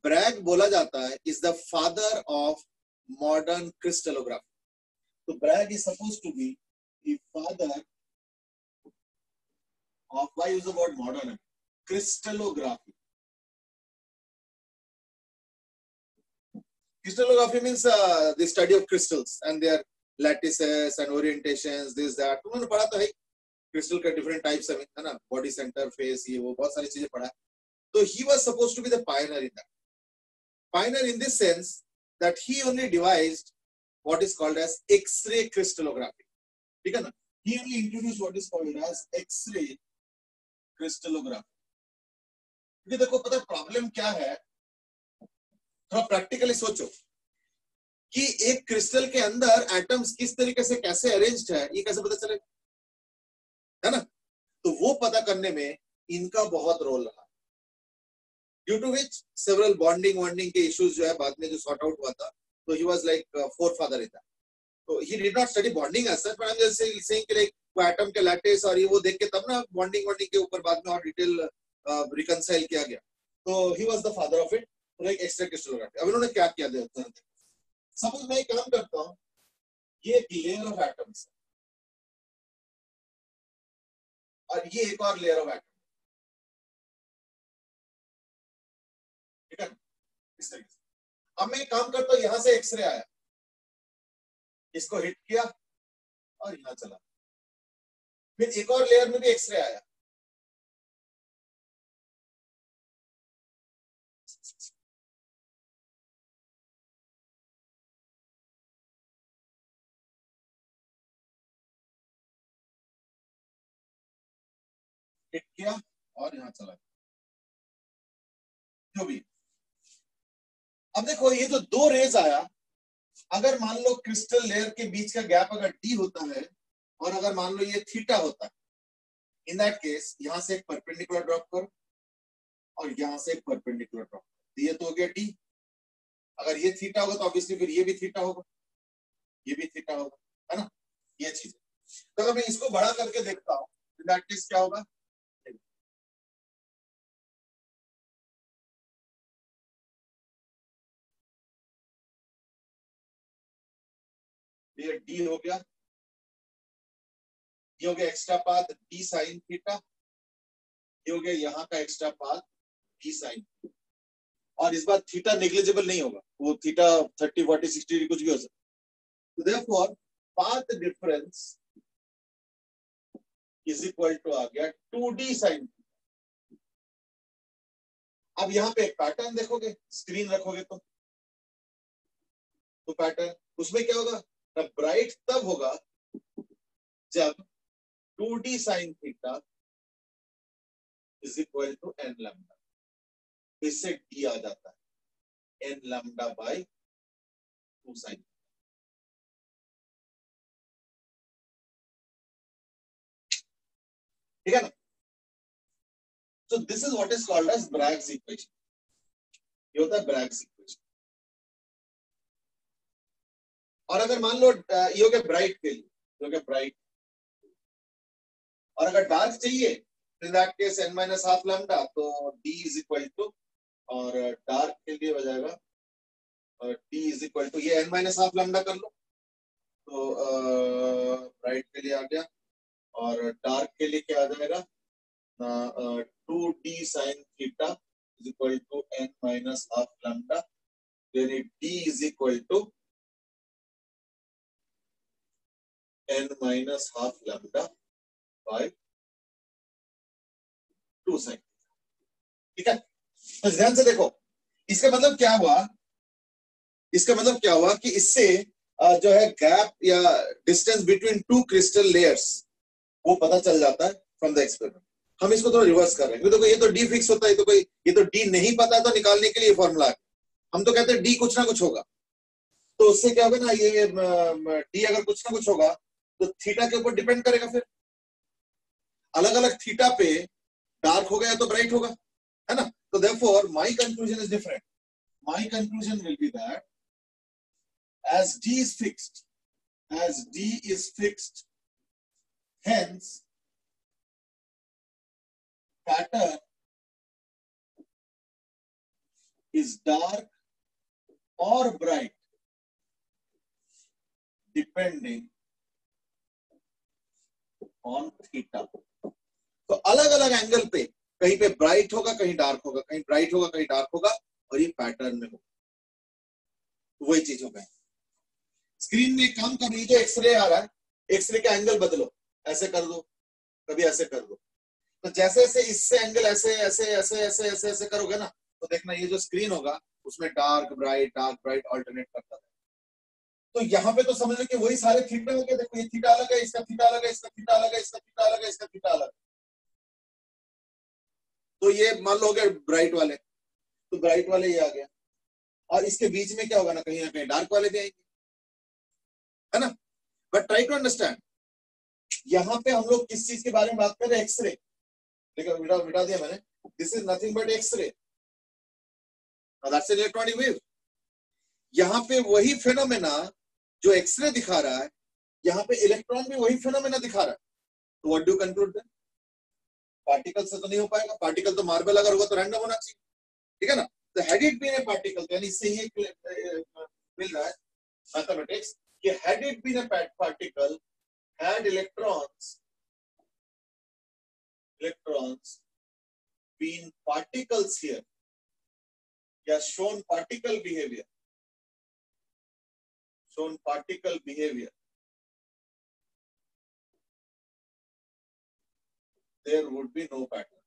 ब्रैग बोला जाता है is the father of modern crystallography. तो Bragg is supposed to be the father of, why use the word modern, crystallography. Crystallography means the study of crystals and their lattices and orientations, this that। तुमने पढ़ा तो है crystal के different types है ना, body centre, face, ये वो बहुत सारी चीजें पढ़ा है। तो he was supposed to be the pioneer in that. Pioneer in this sense that he only devised what is called as X-ray crystallography. ठीक है ना, he only introduced what is called as X-ray crystallography। क्योंकि देखो पता problem क्या है, थोड़ा practically सोचो कि एक क्रिस्टल के अंदर एटम्स किस तरीके से कैसे अरेंज्ड है, ये कैसे पता चलेगा, है ना। तो वो पता करने में इनका बहुत रोल रहा, due to which several bonding के इश्यूज जो है बाद में जो सॉर्ट आउट हुआ था। तो he was like forefather in that. तो he did not study bonding as such, but I am just saying कि लाइक वो एटम के लैटिस और ये वो देख के तब ना बॉन्डिंग के ऊपर बाद में और डिटेल रिकंसाइल किया गया। तो he was the father of it, like extra crystallography. अब इन्होंने क्या किया था, सपोज मैं काम करता हूं, ये एक लेयर ऑफ एटम्स और ये एक और लेयर ऑफ एटम, ठीक है, इस तरीके से। अब मैं काम करता हूं, यहां से एक्सरे आया, इसको हिट किया और यहां चला, फिर एक और लेयर में भी एक्सरे आया, हिट किया और यहां चला, जो भी। अब देखो ये जो दो रेज आया, अगर मान लो क्रिस्टल लेयर के बीच का गैप अगर डी होता है और अगर मान लो ये थीटा होता है, इन दैट केस यहां से एक परपेंडिकुलर ड्रॉप करो और यहां से एक परपेंडिकुलर ड्रॉप करो, ये तो हो गया डी। अगर ये थीटा होगा तो ऑब्वियसली फिर ये भी थीटा होगा, ये भी थीटा होगा, है ना, ये चीज। तो अगर मैं इसको बड़ा करके देखता हूं, इन दैट केस क्या होगा, ये डी हो गया, ये हो गया extra path D sine theta, ये हो गया यहाँ का एक्स्ट्रा पाथ डी साइन, और इस बार थीटा नेग्लिजिबल नहीं होगा, वो थीटा 30, 40, 60 डिग्री कुछ भी हो सकता है। तो therefore path difference is equal to आ गया 2d साइन। अब यहाँ पे एक पैटर्न देखोगे, स्क्रीन रखोगे तो पैटर्न उसमें क्या होगा, ब्राइट तब होगा जब 2d sine theta is equal to n lambda, इससे डी आ जाता है एन लैम्डा बाई 2 साइन, ठीक है ना। So this is what is called as Bragg's equation. ये होता है ब्रैग्स इक्वेशन। और अगर मान लो ये हो गया ब्राइट के लिए, ये हो गया ब्राइट, और अगर डार्क चाहिए तो in that case n minus half lambda, तो d इज इक्वल टू, और डार्क के लिए हो जाएगा d इज इक्वल टू, ये n माइनस हाफ लैम्डा कर लो, तो ब्राइट के लिए आ गया, और डार्क के लिए क्या आ जाएगा, 2d sin theta is equal to n minus half lambda, then d is equal to n minus half lambda by 2 sin। ठीक है, तो ध्यान से देखो, इसका मतलब क्या हुआ, इसका मतलब क्या हुआ कि इससे जो है गैप या distance between two crystal layers वो पता चल जाता है फ्रॉम द एक्सपेरिमेंट। हम इसको थोड़ा रिवर्स कर रहे हैं, देखो ये तो डी फिक्स होता है, तो कोई ये तो डी नहीं पता तो निकालने के लिए फॉर्मूला है, हम तो कहते हैं डी कुछ ना कुछ होगा, तो उससे क्या होगा ना, ये डी अगर कुछ ना कुछ होगा तो थीटा के ऊपर डिपेंड करेगा, फिर अलग अलग थीटा पे डार्क होगा या तो ब्राइट होगा, है ना। तो therefore my conclusion is different, my conclusion will be that as d is fixed, hence pattern is dark or bright depending on theta। तो अलग अलग एंगल पे कहीं पे ब्राइट होगा, कहीं डार्क होगा, कहीं ब्राइट होगा, कहीं डार्क होगा, और ये पैटर्न में होगा, वही चीज होगा। स्क्रीन में काम कर रही, जो एक्सरे आ रहा है, एक्सरे का एंगल बदलो, ऐसे कर दो, कभी ऐसे कर दो, तो जैसे जैसे इससे एंगल ऐसे ऐसे ऐसे ऐसे ऐसे ऐसे करोगे ना, तो देखना ये जो स्क्रीन होगा उसमें डार्क ब्राइट ऑल्टरनेट करता है। तो यहाँ पे तो समझ लो कि वही सारे थीटा हो गए, देखो ये थीटा अलग है, इसका थीटा अलग है, इसका थीटा अलग है, इसका थीटा अलग है, इसका थीटा अलग है, तो ये मान लो हो गए ब्राइट वाले, तो ब्राइट वाले ये आ गया, और इसके बीच में क्या होगा ना कहीं डार्क वाले भी आएंगे, है ना। बट ट्राई टू अंडरस्टैंड, यहाँ पे हम लोग किस चीज के बारे में बात कर रहे हैं, एक्सरे, देखो मिटा दिया मैंने, this is nothing but X-ray, that's an electronic wave. यहाँ पे वही फेनोमेना जो एक्सरे दिखा रहा है, यहाँ पे इलेक्ट्रॉन भी वही फेनोमेना दिखा रहा है, तो what do conclude then, particle से तो नहीं हो पाएगा, पार्टिकल तो मार्बल अगर होगा तो रैंडम होना चाहिए, ठीक है ना। तो had it been a particle, यानी इससे ये मिल रहा है मैथमेटिक्स कि had it been a particle, had electrons been particles here, या shown particle behavior, there would be no pattern।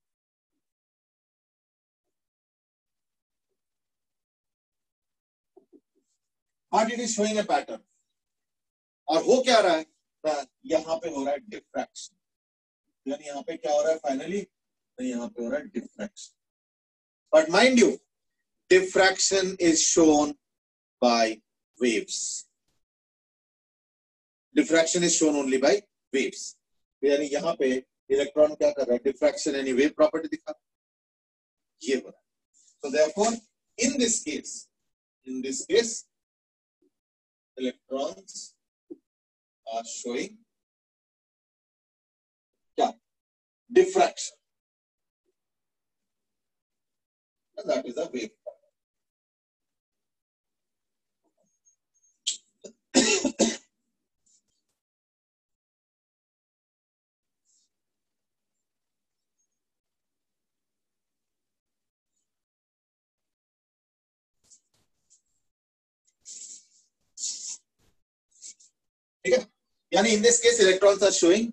but it is showing a pattern, और हो क्या रहा है, यहाँ पे हो रहा है डिफ्रैक्शन, यानी यहाँ पे क्या हो रहा है फाइनली, तो यहाँ पे हो रहा है diffraction. But mind you, diffraction is shown by waves, diffraction is shown only by waves, यानी यहाँ पे इलेक्ट्रॉन क्या कर रहा है, डिफ्रैक्शन यानी वेव प्रॉपर्टी दिखा रहा है, ये हो रहा है। So therefore in this case electrons are showing क्या, diffraction, and that is a wave। ठीक है, यानी in this case electrons are showing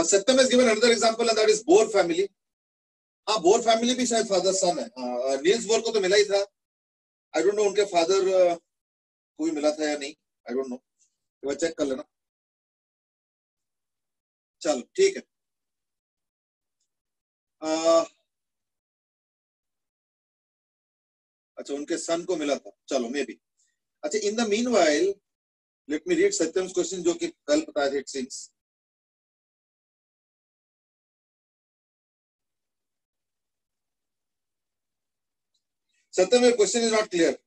Satyam has given another example, and that is Bohr family। हाँ, बोर फैमिली भी शायद father सन है। Niels Bohr को तो मिला ही था। आई डोंट नो उनके फादर को भी मिला था या नहीं, आई डोंट नो, तो चेक कर लेना। चलो ठीक है। अच्छा, उनके सन को मिला था, चलो मे बी। अच्छा, in the meanwhile let me read Satyam's question जो कि कल बताया था, it seems. Satyam, question is not clear.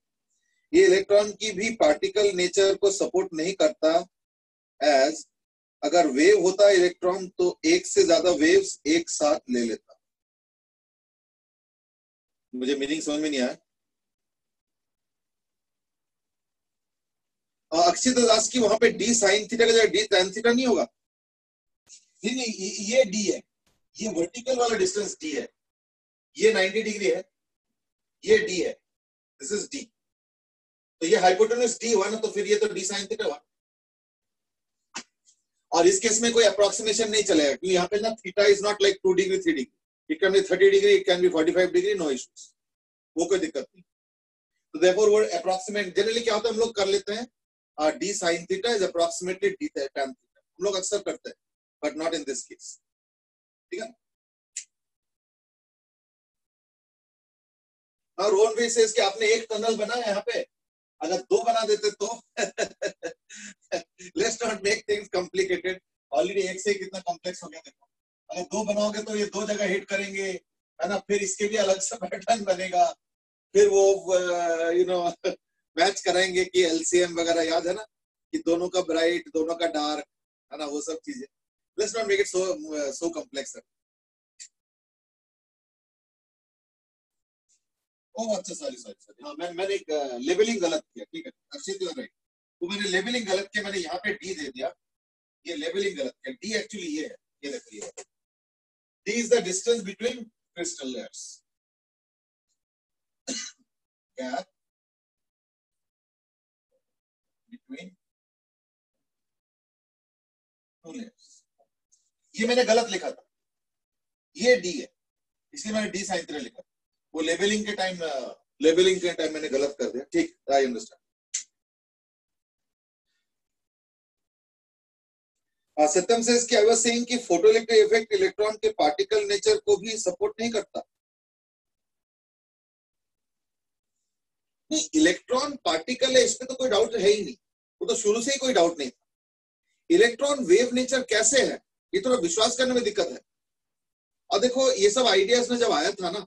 ये इलेक्ट्रॉन की भी पार्टिकल नेचर को सपोर्ट नहीं करता, एज अगर वेव होता इलेक्ट्रॉन तो एक से ज्यादा वेव्स एक साथ ले लेता। मुझे मीनिंग समझ में नहीं आया। अक्षित दास की वहां पे डी साइन थीटा का जगह डी टैन थीटा नहीं होगा? नहीं, ये डी है, ये वर्टिकल वाला डिस्टेंस डी है, ये 90 डिग्री है, ये डी है, दिस इज डी। तो ये हाइपोटेन्यूज डी हुआ ना, तो फिर ये तो डी साइन थीटा हुआ। और इस केस में कोई अप्रोक्सीमेशन नहीं चलेगा, क्योंकि यहाँ पे ना theta is not like 2 degree 3 degree, it can be 30 degree, it can be 45 degree, no issues, वो कोई दिक्कत नहीं। तो देयरफॉर वो अप्रोक्सीमेट जनरली क्या होता है, हम लोग कर लेते हैं D sign theta is approximately D tan theta, हम लोग अक्सर करते हैं, but not in this case. ठीक है। और रोहन भाई सेज कि आपने एक टनल बनाया यहाँ पे, अगर 2 बना देते तो let's not make things complicated, already एक से कितना कॉम्प्लेक्स हो गया देखो। अगर 2 बनाओगे तो ये 2 जगह हिट करेंगे, है ना, फिर इसके भी अलग सा पैटर्न बनेगा, फिर वो मैच कराएंगे कि एलसीएम वगैरह, याद है ना, कि दोनों का ब्राइट दोनों का डार्क, है ना, वो सब चीजें। Let's not make it so complex. ओह अच्छा, सॉरी सॉरी सॉरी, हाँ मैंने एक लेबलिंग गलत किया, ठीक है अक्षित, यू आर राइट। तो मैंने लेबलिंग गलत किया, मैंने यहाँ पे डी दे दिया, ये लेबलिंग गलत किया। डी एक्चुअली ये है, ये देखिए, D is the distance between crystal layers, gap between two layers. ये मैंने गलत लिखा था, ये डी है, इसलिए मैंने डी साइन थीटा लिखा। वो लेबलिंग के टाइम मैंने गलत कर दिया, ठीक, आई अंडरस्टैंड। सत्यम सेज कि आई वाज सेइंग कि फोटोइलेक्ट्रिक इफेक्ट इलेक्ट्रॉन के पार्टिकल नेचर को भी सपोर्ट नहीं करता। नहीं, इलेक्ट्रॉन पार्टिकल है, इसमें तो कोई डाउट है ही नहीं, वो तो शुरू से ही कोई डाउट नहीं था। इलेक्ट्रॉन वेव नेचर कैसे है, ये थोड़ा विश्वास करने में दिक्कत है। और देखो, ये सब आइडियाज में जब आया था ना,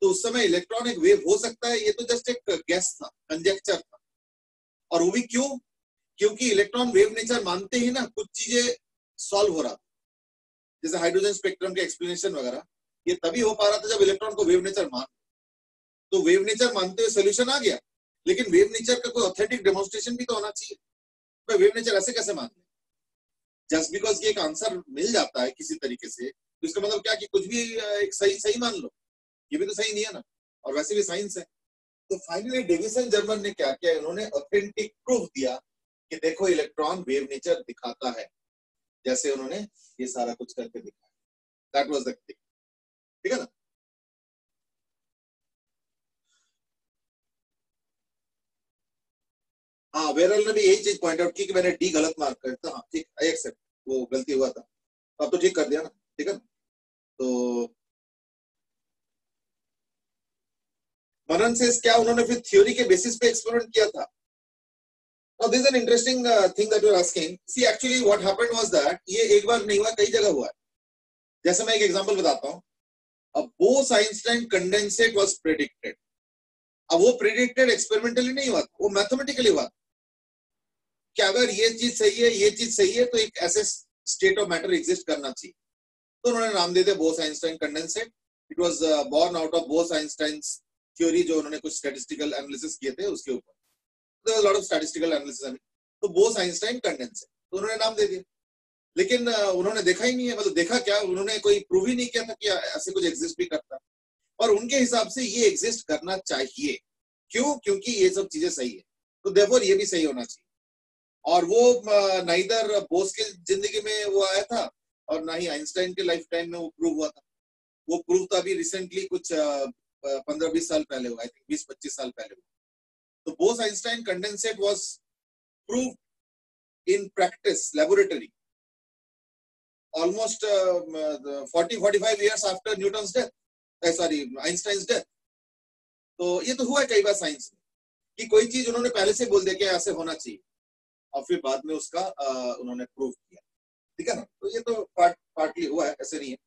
तो उस समय इलेक्ट्रॉन एक वेव हो सकता है, ये तो जस्ट एक गेस था, कंजेक्चर था। और वो भी क्यों? क्योंकि इलेक्ट्रॉन वेव नेचर मानते ही ना कुछ चीजें सॉल्व हो रहा था, जैसे हाइड्रोजन स्पेक्ट्रम के एक्सप्लेनेशन वगैरह, ये तभी हो पा रहा था जब इलेक्ट्रॉन को वेव नेचर मान, तो वेव नेचर मानते हुए सोल्यूशन आ गया। लेकिन वेव नेचर का कोई ऑथेंटिक डेमोन्स्ट्रेशन भी तो होना चाहिए। तो वेव नेचर ऐसे कैसे मान ले? जस्ट बिकॉज ये एक आंसर मिल जाता है किसी तरीके से, तो इसका मतलब क्या कि कुछ भी एक सही मान लो? ये भी तो सही नहीं है ना, और वैसे भी साइंस है। तो फाइनली डेविसन जर्मन ने क्या किया, इन्होंने ऑथेंटिक प्रूफ दिया कि देखो इलेक्ट्रॉन वेव नेचर दिखाता है, जैसे उन्होंने ये सारा कुछ करके दिखाया। दैट वाज द थिंग, ठीक है ना। हाँ, वेरल ने भी यही चीज पॉइंट आउट की कि मैंने डी गलत मार्क कर दिया। हाँ ठीक, आई एक्सेप्ट, वो गलती हुआ था, अब तो ठीक कर दिया ना, ठीक है ना। तो मनन से क्या उन्होंने फिर थ्योरी के बेसिस पे एक्सपेरिमेंट किया था? Now this is an interesting thing that you are asking. See, actually what happened was that ये एक बार नहीं हुआ, कई जगह हुआ है। जैसे मैं एक एग्जांपल बताता हूँ। अब बोस-आइंस्टाइन कंडेंसेट वाज प्रेडिक्टेड। अब वो प्रेडिक्टेड एक्सपेरिमेंटली नहीं हुआ, वो मैथमेटिकली हुआ कि अगर ये चीज सही है, ये चीज सही है, तो एक ऐसे स्टेट ऑफ मैटर एग्जिस्ट करना चाहिए। तो उन्होंने नाम दे दिया Bose Einstein condensate. It was born out of Bose Einstein's theory, जो उन्होंने कुछ स्टैटिस्टिकल एनालिसिस किए थे उसके ऊपर। There was a lot of statistical analysis, I mean. तो बोस-आइंस्टाइन कंडेंसेट, तो उन्होंने नाम दे दिया। लेकिन उन्होंने देखा ही नहीं है, मतलब देखा क्या, उन्होंने कोई प्रूव ही नहीं किया था कि ऐसे कुछ एग्जिस्ट भी करता। और उनके हिसाब से ये एग्जिस्ट करना चाहिए। क्यों? क्योंकि ये सब चीजें सही है, तो देयरफॉर ये भी सही होना चाहिए। और वो नाइदर बोस की जिंदगी में वो आया था, और ना ही आइंस्टाइन के लाइफ टाइम में वो प्रूव हुआ था। वो प्रूव तो अभी रिसेंटली कुछ 15-20 साल पहले हुआ, आई थिंक 20-25 साल पहले हुआ. तो Bose Einstein condensate was proved in practice laboratory almost 40-45 years after Newton's death, Einstein's death. तो ये तो हुआ है कई बार साइंस में कि कोई चीज उन्होंने पहले से बोल दिया कि ऐसे होना चाहिए और फिर बाद में उसका उन्होंने प्रूव किया. ठीक है ना. तो ये तो पार्टली हुआ है, ऐसे नहीं है.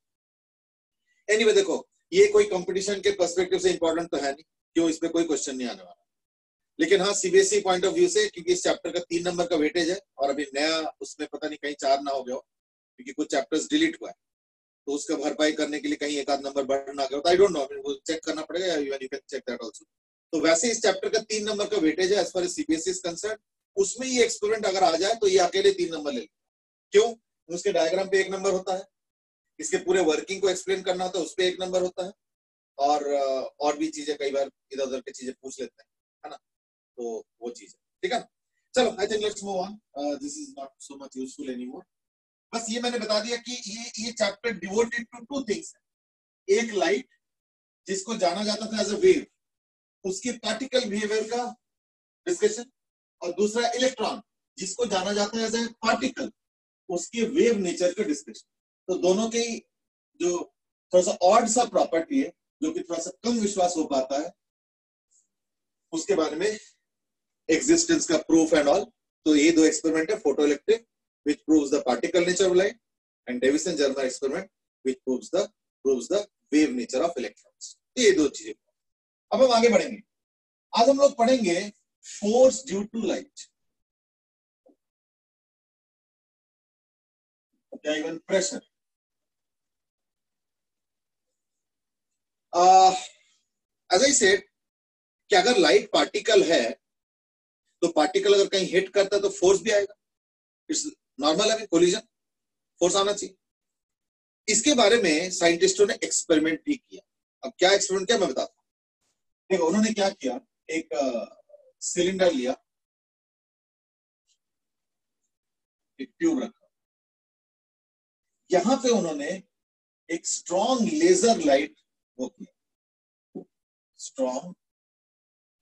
एनीवे देखो, ये कोई कंपटीशन के पर्सपेक्टिव से इंपॉर्टेंट तो है नहीं, क्यों, इस पे कोई क्वेश्चन नहीं आने वाला. लेकिन हाँ, सीबीएसई पॉइंट ऑफ व्यू से, क्योंकि इस चैप्टर का 3 नंबर का वेटेज है और अभी नया उसमें पता नहीं कहीं 4 ना हो गया हो, क्योंकि कुछ चैप्टर्स डिलीट हुआ है, तो उसका भरपाई करने के लिए कहीं एक आध नंबर बढ़ ना गया हो. आई डोंट नो, वो चेक करना पड़ेगा, you can check that also. तो वैसे इस चैप्टर का 3 नंबर का वेटेज है as far as CBSE is concern. उसमें ये एक्सपेरिमेंट अगर आ जाए तो ये अकेले 3 नंबर ले लेगा. क्यों? उसके डायग्राम पे 1 नंबर होता है, इसके पूरे वर्किंग को एक्सप्लेन करना होता है, उस पे 1 नंबर होता है, और भी चीजें कई बार इधर उधर की चीजें पूछ लेते हैं, है ना. तो वो चीज है. ठीक है ना. चलो, I think let's move on. This is not so much useful anymore. बस ये मैंने बता दिया कि ये चैप्टर डिवोटेड टू 2 थिंग्स है. एक लाइट, जिसको जाना जाता था एज अ वेव, उसके पार्टिकल बिहेवियर का डिस्कशन, और दूसरा इलेक्ट्रॉन, जिसको जाना जाता है एज ए पार्टिकल, उसके वेव नेचर का डिस्कशन. तो दोनों के जो थोड़ा सा ऑड सा प्रॉपर्टी है, जो कि थोड़ा सा कम विश्वास हो पाता है, उसके बारे में एग्जिस्टेंस का प्रूफ एंड ऑल. तो ये 2 एक्सपेरिमेंट है, photo electric which proves the particle nature of light, and Davison-Germer experiment which proves the wave nature of electrons. ये 2 चीजें. अब हम आगे बढ़ेंगे. आज हम लोग पढ़ेंगे force due to light, या even pressure. As I said कि अगर लाइट पार्टिकल है, तो पार्टिकल अगर कहीं हिट करता है तो फोर्स भी आएगा. इट्स नॉर्मल है, कोलिजन फोर्स आना चाहिए. इसके बारे में साइंटिस्टों ने एक्सपेरिमेंट भी किया. अब क्या एक्सपेरिमेंट किया मैं बताता हूं. देखो, उन्होंने क्या किया, एक सिलेंडर लिया, एक ट्यूब रखा, यहां पे उन्होंने एक स्ट्रॉन्ग लेजर लाइट वो किया, स्ट्रॉन्ग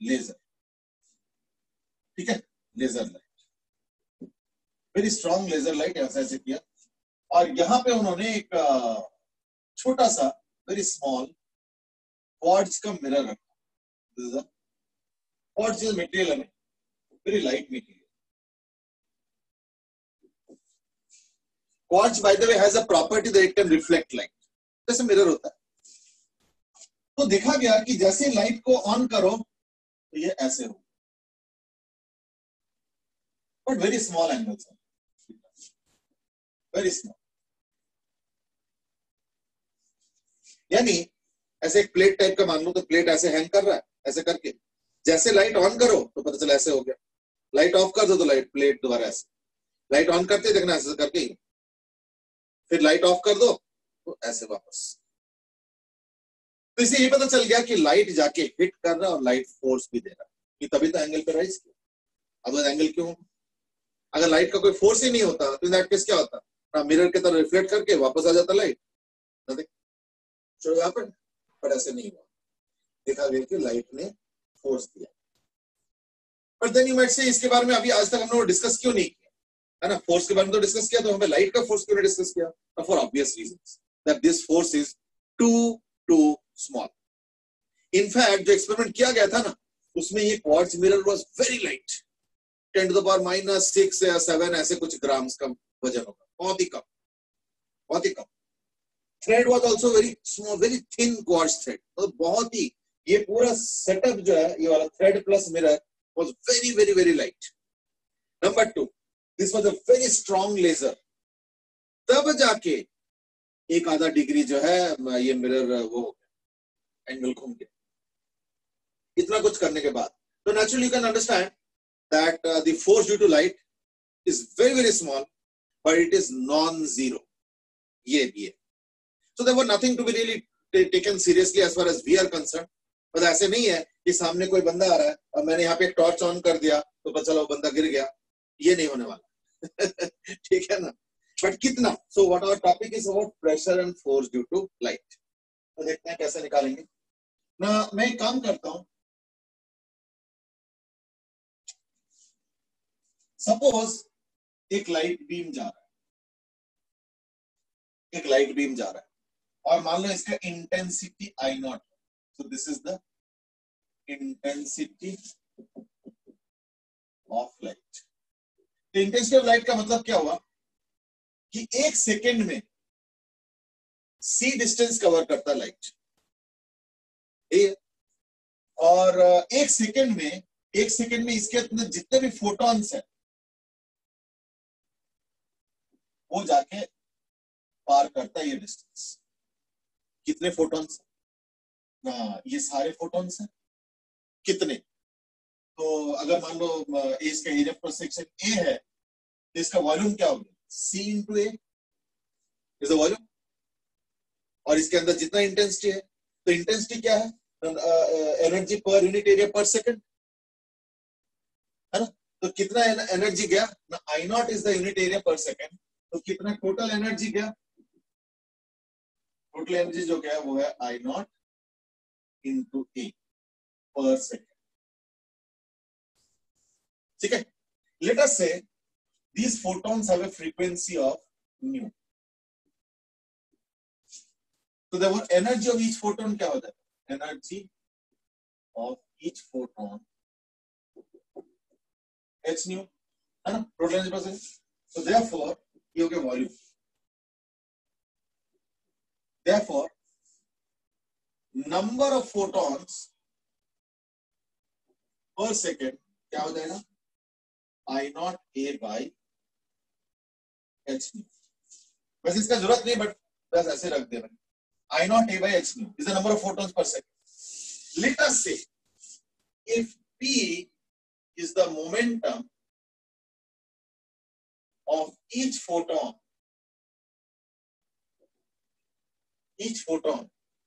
लेजर. ठीक है, laser light, very strong laser light ऐसे किया, और यहां पे उन्होंने एक छोटा सा वेरी स्मॉल क्वार्ट्ज का मिरर रखा. This is quartz is material है, very light material. Quartz by the way has a property that it can reflect light, जैसे मिरर होता है. तो देखा गया कि जैसे लाइट को ऑन करो तो ये ऐसे हो, but very small angles, very small. यानी ऐसे एक प्लेट टाइप का मान लो, तो प्लेट ऐसे हैंग कर रहा है, ऐसे करके जैसे लाइट ऑन करो तो पता चला ऐसे हो गया, लाइट ऑफ कर दो तो लाइट प्लेट दोबारा ऐसे, लाइट ऑन करते देखना ऐसे करके, फिर लाइट ऑफ कर दो तो ऐसे वापस. तो इसे ये पता चल गया कि लाइट जाके हिट कर रहा है और लाइट फोर्स भी दे रहा है, कि तभी तो एंगल पे राइज किया. अब एंगल क्यों? अगर लाइट का कोई फोर्स ही नहीं होता तो इन दैट केस क्या होता, मिरर की तरह रिफ्लेक्ट करके वापस आ जाता लाइट. पर ऐसे नहीं हुआ, देखा गया कि लाइट ने फोर्स दिया. पर देन यू माइट से इसके बारे में अभी आज तक हमने डिस्कस क्यों नहीं किया, है ना. फोर्स के बारे में तो डिस्कस किया, तो हमें लाइट का फोर्स क्यों नहीं डिस्कस किया? For obvious reasons, that this force is too small. In fact जो एक्सपेरिमेंट किया गया था ना, उसमें ये quartz mirror was very light, 10⁻⁻6 या 7 ऐसे कुछ ग्राम्स का वजन होगा, बहुत ही कम, बहुत ही कम. Thread was also very small, very thin quartz thread. तो बहुत ही, ये पूरा सेटअप जो है, ये वाला thread plus mirror was very very very light. Number 2, this was a very strong laser. तब जाके 1/2 डिग्री जो है ये मिरर वो एंगल घूम गया. इतना कुछ करने के बाद, तो naturally you can understand that the force due to light is very very small, but it is non-zero. ये भी है. So there was nothing to be really taken seriously as far as we are concerned. but ऐसे नहीं है कि सामने कोई बंदा आ रहा है और मैंने यहाँ पे एक टॉर्च ऑन कर दिया तो पता चला वो बंदा गिर गया, ये नहीं होने वाला. ठीक है ना. बट कितना? So what our topic is about pressure and force due to light. तो देखते हैं कैसे निकालेंगे ना। मैं एक काम करता हूं, सपोज एक लाइट बीम जा रहा है, एक लाइट बीम जा रहा है और मान लो इसका intensity I not, so this is the intensity of light. Intensity of light का मतलब क्या हुआ कि एक सेकेंड में सी डिस्टेंस कवर करता लाइट, और एक सेकेंड में इसके अंदर जितने भी फोटॉन्स हैं वो जाके पार करता है ये डिस्टेंस। कितने फोटॉन्स? ये सारे फोटॉन्स हैं। कितने? तो अगर मान लो इसका एरिया क्रॉस सेक्शन ए है तो इसका वॉल्यूम क्या होगा? C into A is the volume, और इसके अंदर जितना इंटेंसिटी है, तो इंटेंसिटी क्या है? Energy per unit area per second, है ना? तो कितना एनर्जी गया ना? I naught is the unit area per second, तो कितना टोटल एनर्जी गया? टोटल एनर्जी जो गया वो है आई नॉट इंटू ए पर सेकंड। ठीक है, लेट अस से these photons have a frequency of nu, तो देखो एनर्जी ऑफ ईच फोटोन क्या होता है? Energy of each photon h nu, है ना? Total energy per second. so therefore ये हो गया volume. therefore number of photons per second क्या हो जाएगा? I naught A by H nu. बस इसका जरूरत नहीं, बट बस ऐसे रख दे मैंने, I naught A by H nu is the number of photons per second. Let us say if p is the momentum of each photon,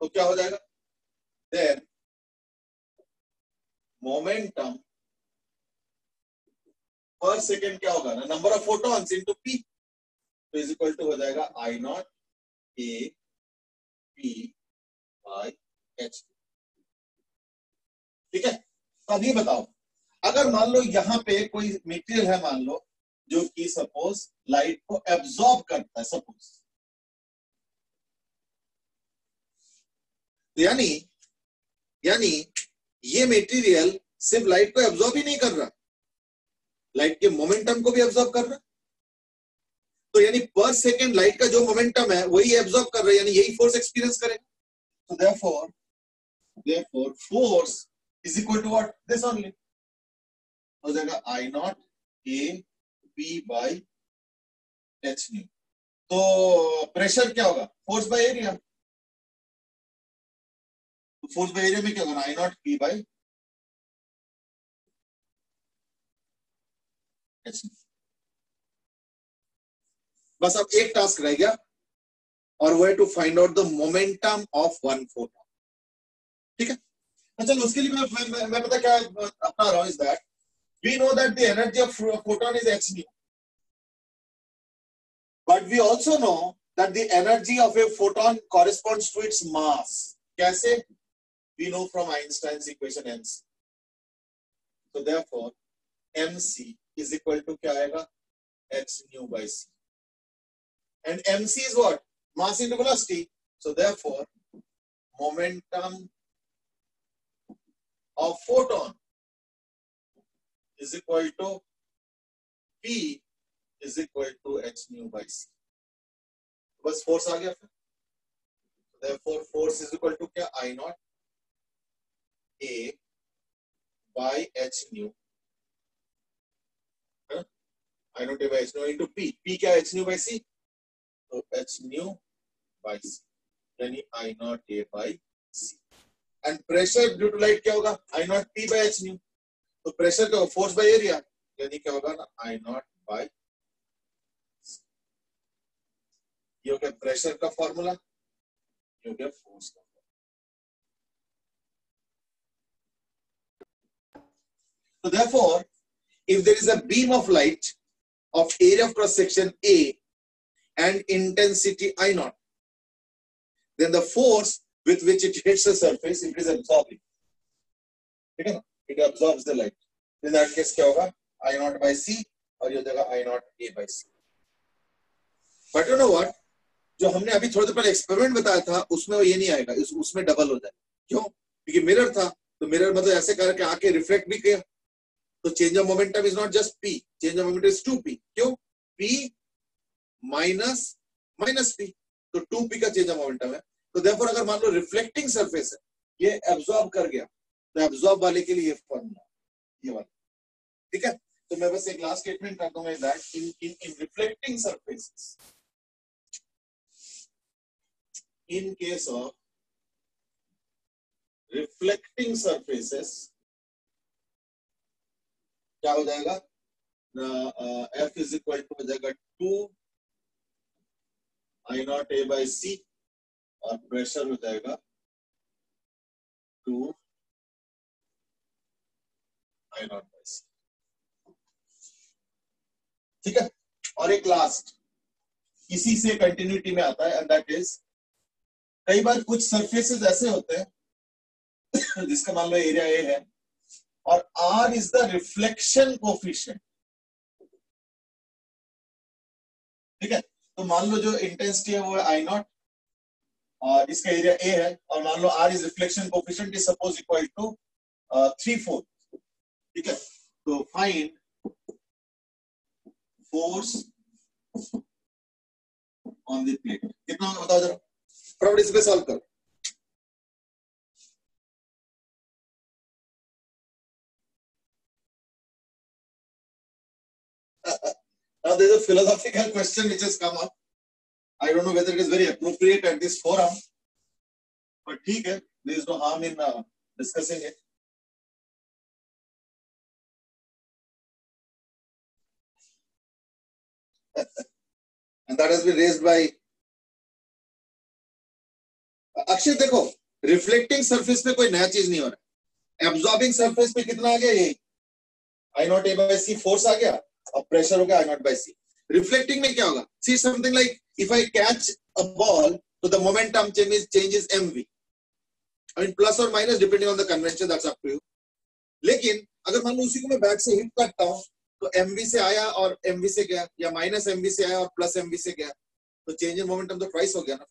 तो क्या हो जाएगा? then momentum per second क्या होगा ना? Number of photons into p, तो is equal to हो जाएगा I naught A P by H. ठीक है, तो अभी बताओ, अगर मान लो यहां पे कोई मटेरियल है, मान लो जो कि सपोज लाइट को एब्जॉर्ब करता है, सपोज, यानी ये मटेरियल सिर्फ लाइट को एब्जॉर्ब ही नहीं कर रहा, लाइट के मोमेंटम को भी एब्जॉर्ब कर रहा है। तो यानी पर सेकेंड लाइट का जो मोमेंटम है वही एब्जॉर्ब कर रहा है, यानी यही फोर्स एक्सपीरियंस करेगा। तो therefore force is equal to what? This only हो जाएगा I naught A P by H nu. तो प्रेशर क्या होगा? Force by area. तो फोर्स बाय एरिया में क्या होगा? I naught P by H nu. बस अब एक टास्क रह गया, और वो है to find out the momentum of one photon. ठीक है, चलो उसके लिए मैं पता क्या अपना रहा हूं, is that we know that the energy of photon is h nu, but we also know that the energy of a photon corresponds to its mass. कैसे? We know from Einstein's equation mc. So therefore mc is equal to क्या आएगा? h nu by c, and mc is what? Mass into velocity. So therefore momentum of photon is equal to p is equal to h nu by c. बस force आ गया फिर। therefore force is equal to क्या? I naught a by h nu, है ना? I naught a by h nu into p, p क्या? h nu by c, तो h nu by c, यानी I naught a by c। and pressure due to light क्या होगा? I naught p by h nu, तो pressure का force by area, यानी क्या होगा ना? आई नॉट बाय, ये हो गया प्रेशर का फॉर्मूला, ये हो गया फोर्स का फॉर्मूला। तो therefore if there is a beam of light of area of cross section A and intensity I naught, then the force with which it hits the surface, it is absorbing. ठीक है ना? It absorbs the light. In that case क्या होगा? I naught by C और ये हो जाएगा I naught A by C. But you know what? जो हमने अभी थोड़ी देर पहले एक्सपेरिमेंट बताया था उसमें वो ये नहीं आएगा, उसमें डबल हो जाएगा. क्यों? क्योंकि मिरर था, तो मिरर मतलब ऐसे करके आके रिफ्लेक्ट भी किया, तो change of momentum is not just P, change of momentum is 2P. क्यों? P माइनस माइनस P, तो 2P का चेंज ऑफ मोमेंटम है. तो देयरफॉर अगर मान लो रिफ्लेक्टिंग सरफेस है, ये एब्जॉर्ब कर गया, तो एब्जॉर्ब वाले के लिए ये फॉर्मूला, ये वाला. ठीक है? तो मैं बस एक लास्ट स्टेटमेंट कर दूंगा that in reflecting surfaces, in case of reflecting surfaces क्या हो जाएगा? F इज इक्वल टू हो जाएगा 2 I naught A by C और प्रेशर हो जाएगा 2 I naught by C. ठीक है? और एक लास्ट इसी से कंटिन्यूटी में आता है, एंड दैट इज कई बार कुछ सरफेसेस ऐसे होते हैं जिसका मान लो एरिया ए है और R is the reflection coefficient. ठीक है? तो मान लो जो इंटेंसिटी है वो है आई नॉट और इसका एरिया ए है, और मान लो R is reflection coefficient is suppose equal to 3/4. ठीक है? तो find force on the plate. कितना होगा बताओ जरा, फटाफट इस पे सॉल्व करो. Now there is a philosophical question which has come up. I don't know whether it is very appropriate at this forum, but ठीक है, there is no harm in discussing it. And that has been raised by Akshay. देखो, reflecting surface पे कोई नया चीज नहीं हो रहा है. एब्जॉर्बिंग सरफेस पे कितना आ गया? ये I naught A by C force आ गया और प्रेशर हो गया I naught by C. Reflecting में क्या होगा? See something like if I catch a ball, so the momentum changes mv. I mean plus or minus depending on the convention, that's up to you. लेकिन अगर मान लो उसी को मैं back से हिट करता हूँ तो mv से आया और mv से गया, या माइनस mv से आया और प्लस mv से गया, तो चेंज इन मोमेंटम तो ट्वाइस हो गया ना.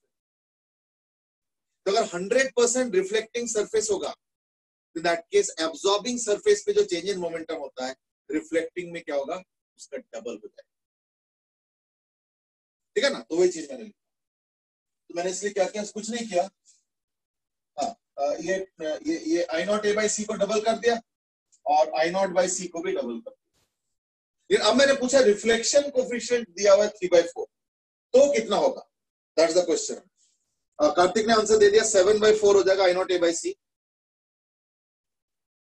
तो अगर 100% रिफ्लेक्टिंग सरफेस होगा, in that case absorbing surface पे जो change in momentum होता है, रिफ्लेक्टिंग में क्या होगा? उसका डबल हो जाएगा. ठीक है ना? तो वही चीज मैंने लिखा. तो मैंने इसलिए क्या किया? कुछ नहीं किया. हाँ, ये I naught A by C को डबल कर दिया और I naught by C को भी डबल कर दिया. अब मैंने पूछा रिफ्लेक्शन कोफिशिएंट दिया हुआ 3/4, तो कितना होगा? That's the question. कार्तिक ने आंसर दे दिया 7/4 हो जाएगा I naught A by C.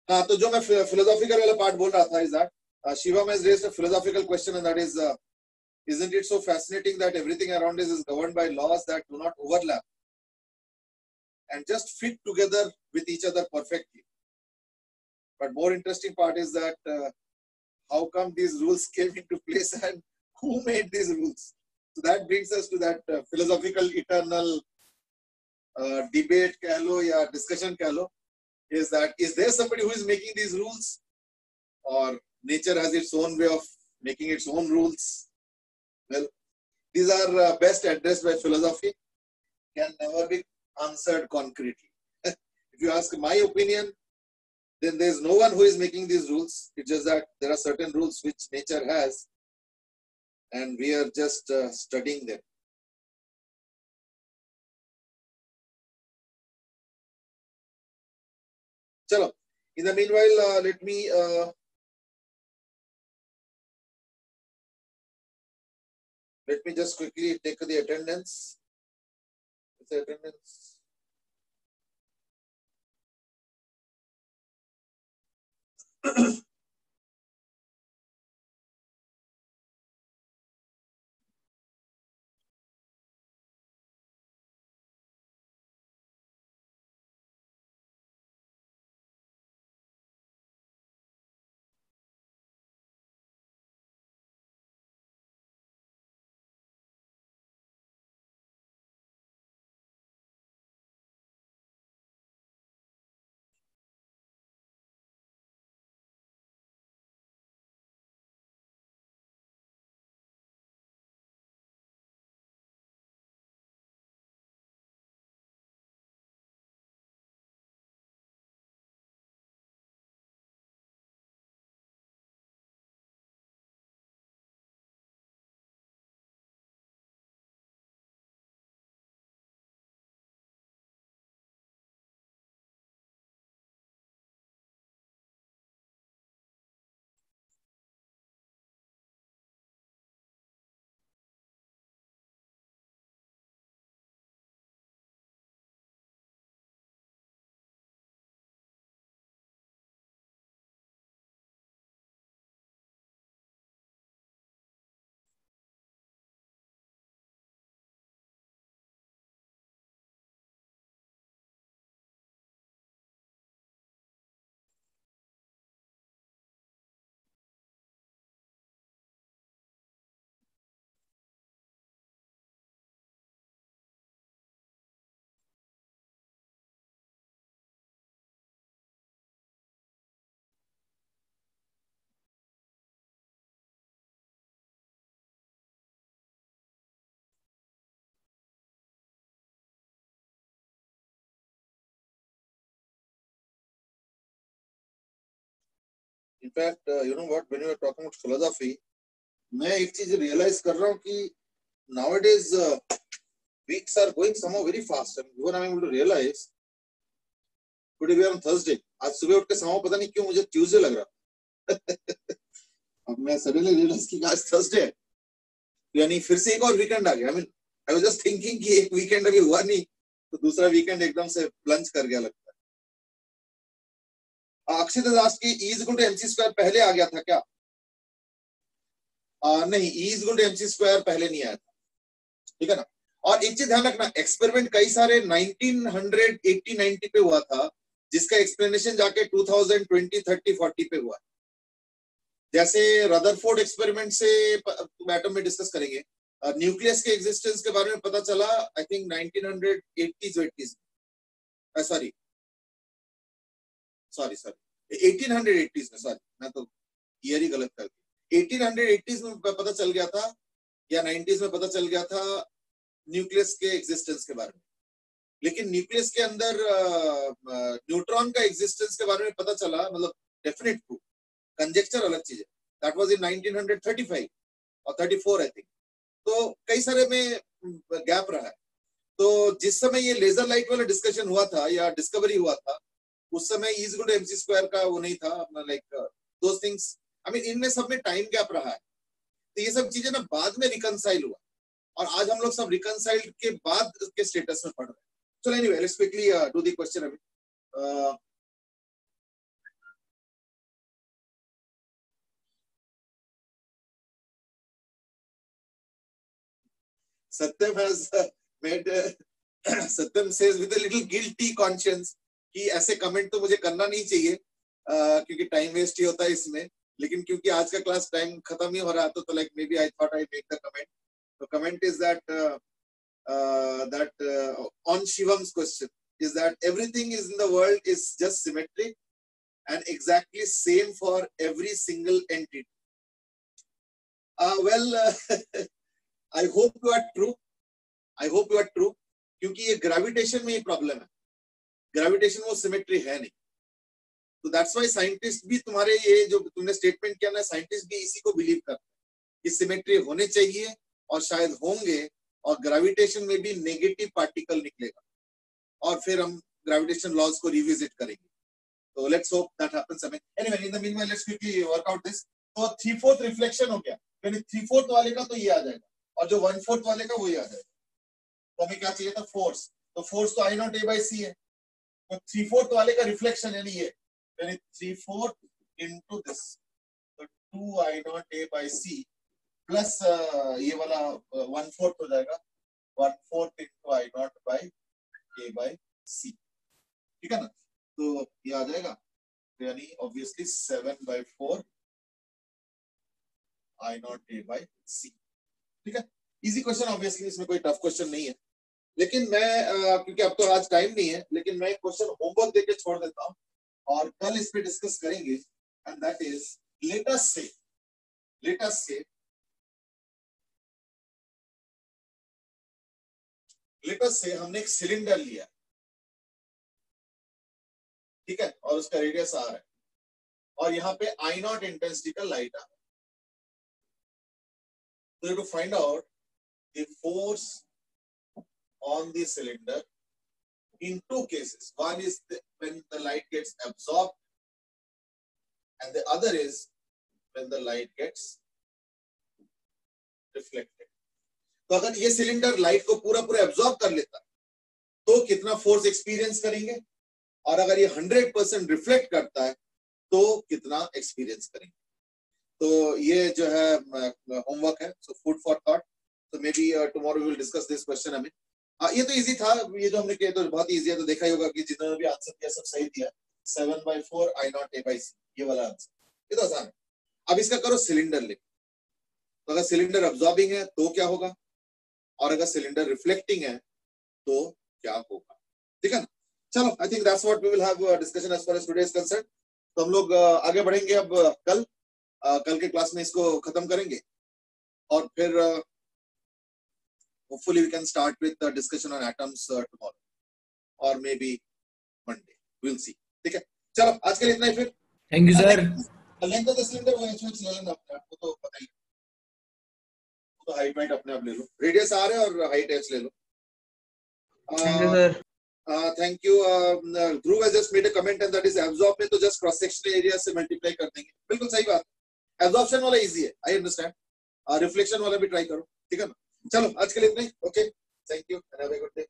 हाँ, तो जो मैं फिलोसॉफिकल वाला पार्ट बोल रहा था is that Shivam has raised a philosophical question, and that is isn't it so fascinating that everything around us is governed by laws that do not overlap and just fit together with each other perfectly? But more interesting part is that how come these rules came into place and who made these rules? So that brings us to that philosophical eternal debate keh lo ya discussion keh lo, is that is there somebody who is making these rules, or nature has its own way of making its own rules? Well, these are best addressed by philosophy, can never be answered concretely. If you ask my opinion, then there is no one who is making these rules. It's just that there are certain rules which nature has, and we are just studying them. Chalo. In the meanwhile, let me just quickly take the attendance. The attendance. In fact you know what, when you are talking about philosophy, मैं एक चीज realise कर रहा हूँ कि nowadays weeks are going somehow very fast, and even I'm able to realize today we are on Thursday. आज सुबह उठ के somehow पता नहीं क्यों मुझे Tuesday लग रहा अब मैं suddenly realize कि आज Thursday है, यानी फिर से एक और वीकेंड आ गया. I mean, I was just thinking कि एक वीकेंड अभी हुआ नहीं तो दूसरा वीकेंड एकदम से प्लंज कर गया लगता है. अक्षित दास की E is equal to MC square पहले आ गया था क्या? नहीं, E is equal to MC square पहले नहीं आया था, ठीक है ना. और एक चीज ध्यान रखना, एक्सपेरिमेंट कई सारे 1980-90 पे हुआ था जिसका एक्सप्लेनेशन जाके 2000, 20, 30, 40 पे हुआ. जैसे रदरफोर्ड एक्सपेरिमेंट से एटम में डिस्कस करेंगे, न्यूक्लियस के एग्जिस्टेंस के बारे में पता चला I think 1980s 80s, sorry 1880s में, सॉरी मैं तो ईयर ही गलत कर दिया. 1880s में पता चल गया था या 90s में पता चल गया था न्यूक्लियस के एग्जिस्टेंस के बारे में. लेकिन न्यूक्लियस के अंदर न्यूट्रॉन का एग्जिस्टेंस के बारे में पता चला, मतलब डेफिनेट प्रूफ, कंजेक्चर अलग चीज है. दैट वाज इन 1935 और 34 आई थिंक. तो कई सारे में गैप रहा है. तो जिस समय ये लेजर लाइट वाला डिस्कशन हुआ था या डिस्कवरी हुआ था, उस समय E is equal to MC square का वो नहीं था, like those things. I mean इनमें सब में टाइम गैप रहा है. तो ये सब चीजें ना बाद में रिकंसाइल हुआ, और आज हम लोग सब रिकंसाइल्ड के बाद के स्टेटस में पढ़ रहे हैं. चलो anyway, let's quickly do the question. अभी Satyam has made Satyam says with a little guilty conscience कि ऐसे कमेंट तो मुझे करना नहीं चाहिए क्योंकि टाइम वेस्ट ही होता है इसमें, लेकिन क्योंकि आज का क्लास टाइम खत्म ही हो रहा था तो like maybe I thought I make the comment. The comment is that on Shivan's question is that everything is in the world is just symmetric and exactly same for every single entity. I hope you are true. I hope you are true. क्योंकि ये gravitation में ही problem है. Gravitation वो symmetry है नहीं. तो that's why scientist भी तुम्हारे ये जो तुमने स्टेटमेंट किया ना, साइंटिस्ट भी इसी को बिलीव करते हैं कि सिमेट्री होने चाहिए और शायद होंगे, और ग्रेविटेशन में भी नेगेटिव पार्टिकल निकलेगा और फिर हम ग्रेविटेशन लॉज को रिविजिट करेंगे. तो let's hope that happens. Anyway, in the meanwhile let's quickly work out this. तो 3/4 रिफ्लेक्शन हो गया, यानी 3/4 वाले का तो ये आ जाएगा, और जो 1/4 वाले का वो ये आ जाएगा. तो हमें क्या चाहिए था? फोर्स. तो फोर्स तो I0 A/c है. तो 3/4 वाले का रिफ्लेक्शन यानी ये, यानी 3/4 into this, तो 2I0 A/c प्लस ये वाला 1/4 हो जाएगा, 1/4 into I0 A/c, ठीक है ना. तो ये आ जाएगा, यानी ऑब्वियसली 7/4 I0 A/c, ठीक है. इजी क्वेश्चन, ऑब्वियसली इसमें कोई टफ क्वेश्चन नहीं है. लेकिन मैं क्योंकि अब तो आज टाइम नहीं है, लेकिन मैं क्वेश्चन होमवर्क देके छोड़ देता हूँ और कल इस पे डिस्कस करेंगे. And that is late us से हमने एक सिलेंडर लिया, ठीक है, और उसका रेडियस R है, और यहाँ पे I0 इंटेंसिटी का लाइट आ रहा है. तो to find out the force on the cylinder in two cases. One is when the light gets absorbed and the other is when the light gets reflected. तो अगर ये सिलेंडर लाइट को पूरा absorb कर लेता तो कितना फोर्स एक्सपीरियंस करेंगे, और अगर ये 100% रिफ्लेक्ट करता है तो कितना एक्सपीरियंस करेंगे. तो ये जो है होमवर्क है, सो फूड फॉर थॉट. तो maybe tomorrow we will discuss this question. हमें ये तो इजी था, ये जो हमने किया तो बहुत इजी है. तो देखा ही होगा कि जिन्होंने भी आंसर दिया सब सही दिया. 7/4 I0 A/c, ये वाला आंसर, ये तो आसान है. अब इसका करो सिलेंडर लेके. तो अगर सिलेंडर अब्सॉर्बिंग है तो क्या होगा, और अगर सिलेंडर रिफ्लेक्टिंग है तो क्या होगा, ठीक है ना. चलो, I think that's what we will have discussion as far as today is concerned. तो हम लोग आगे बढ़ेंगे. अब कल के क्लास में इसको खत्म करेंगे, और फिर hopefully we can start with the discussion on atoms tomorrow or maybe Monday. We'll see. ठीक है, चलो आज के लिए इतना ही. फिर thank you sir. Length of the cylinder वो HH ले लेना अपने, आपको तो पता ही, तो हाइट वाइट अपने आप ले लो, रेडियस R है और हाइट H ले लो। Thank you sir. Thank you. Dhruv has just made a comment and that is absorb में तो जस्ट क्रॉस सेक्शनल एरिया से मल्टीप्लाई कर देंगे, बिल्कुल सही बात। एब्जॉर्प्शन वाला इजी है, आई अंडरस्टैंड, रिफ्लेक्शन वाला भी ट्राई करो, ठीक है ना। चलो आज के लिए इतना ही, okay, thank you and have a good day.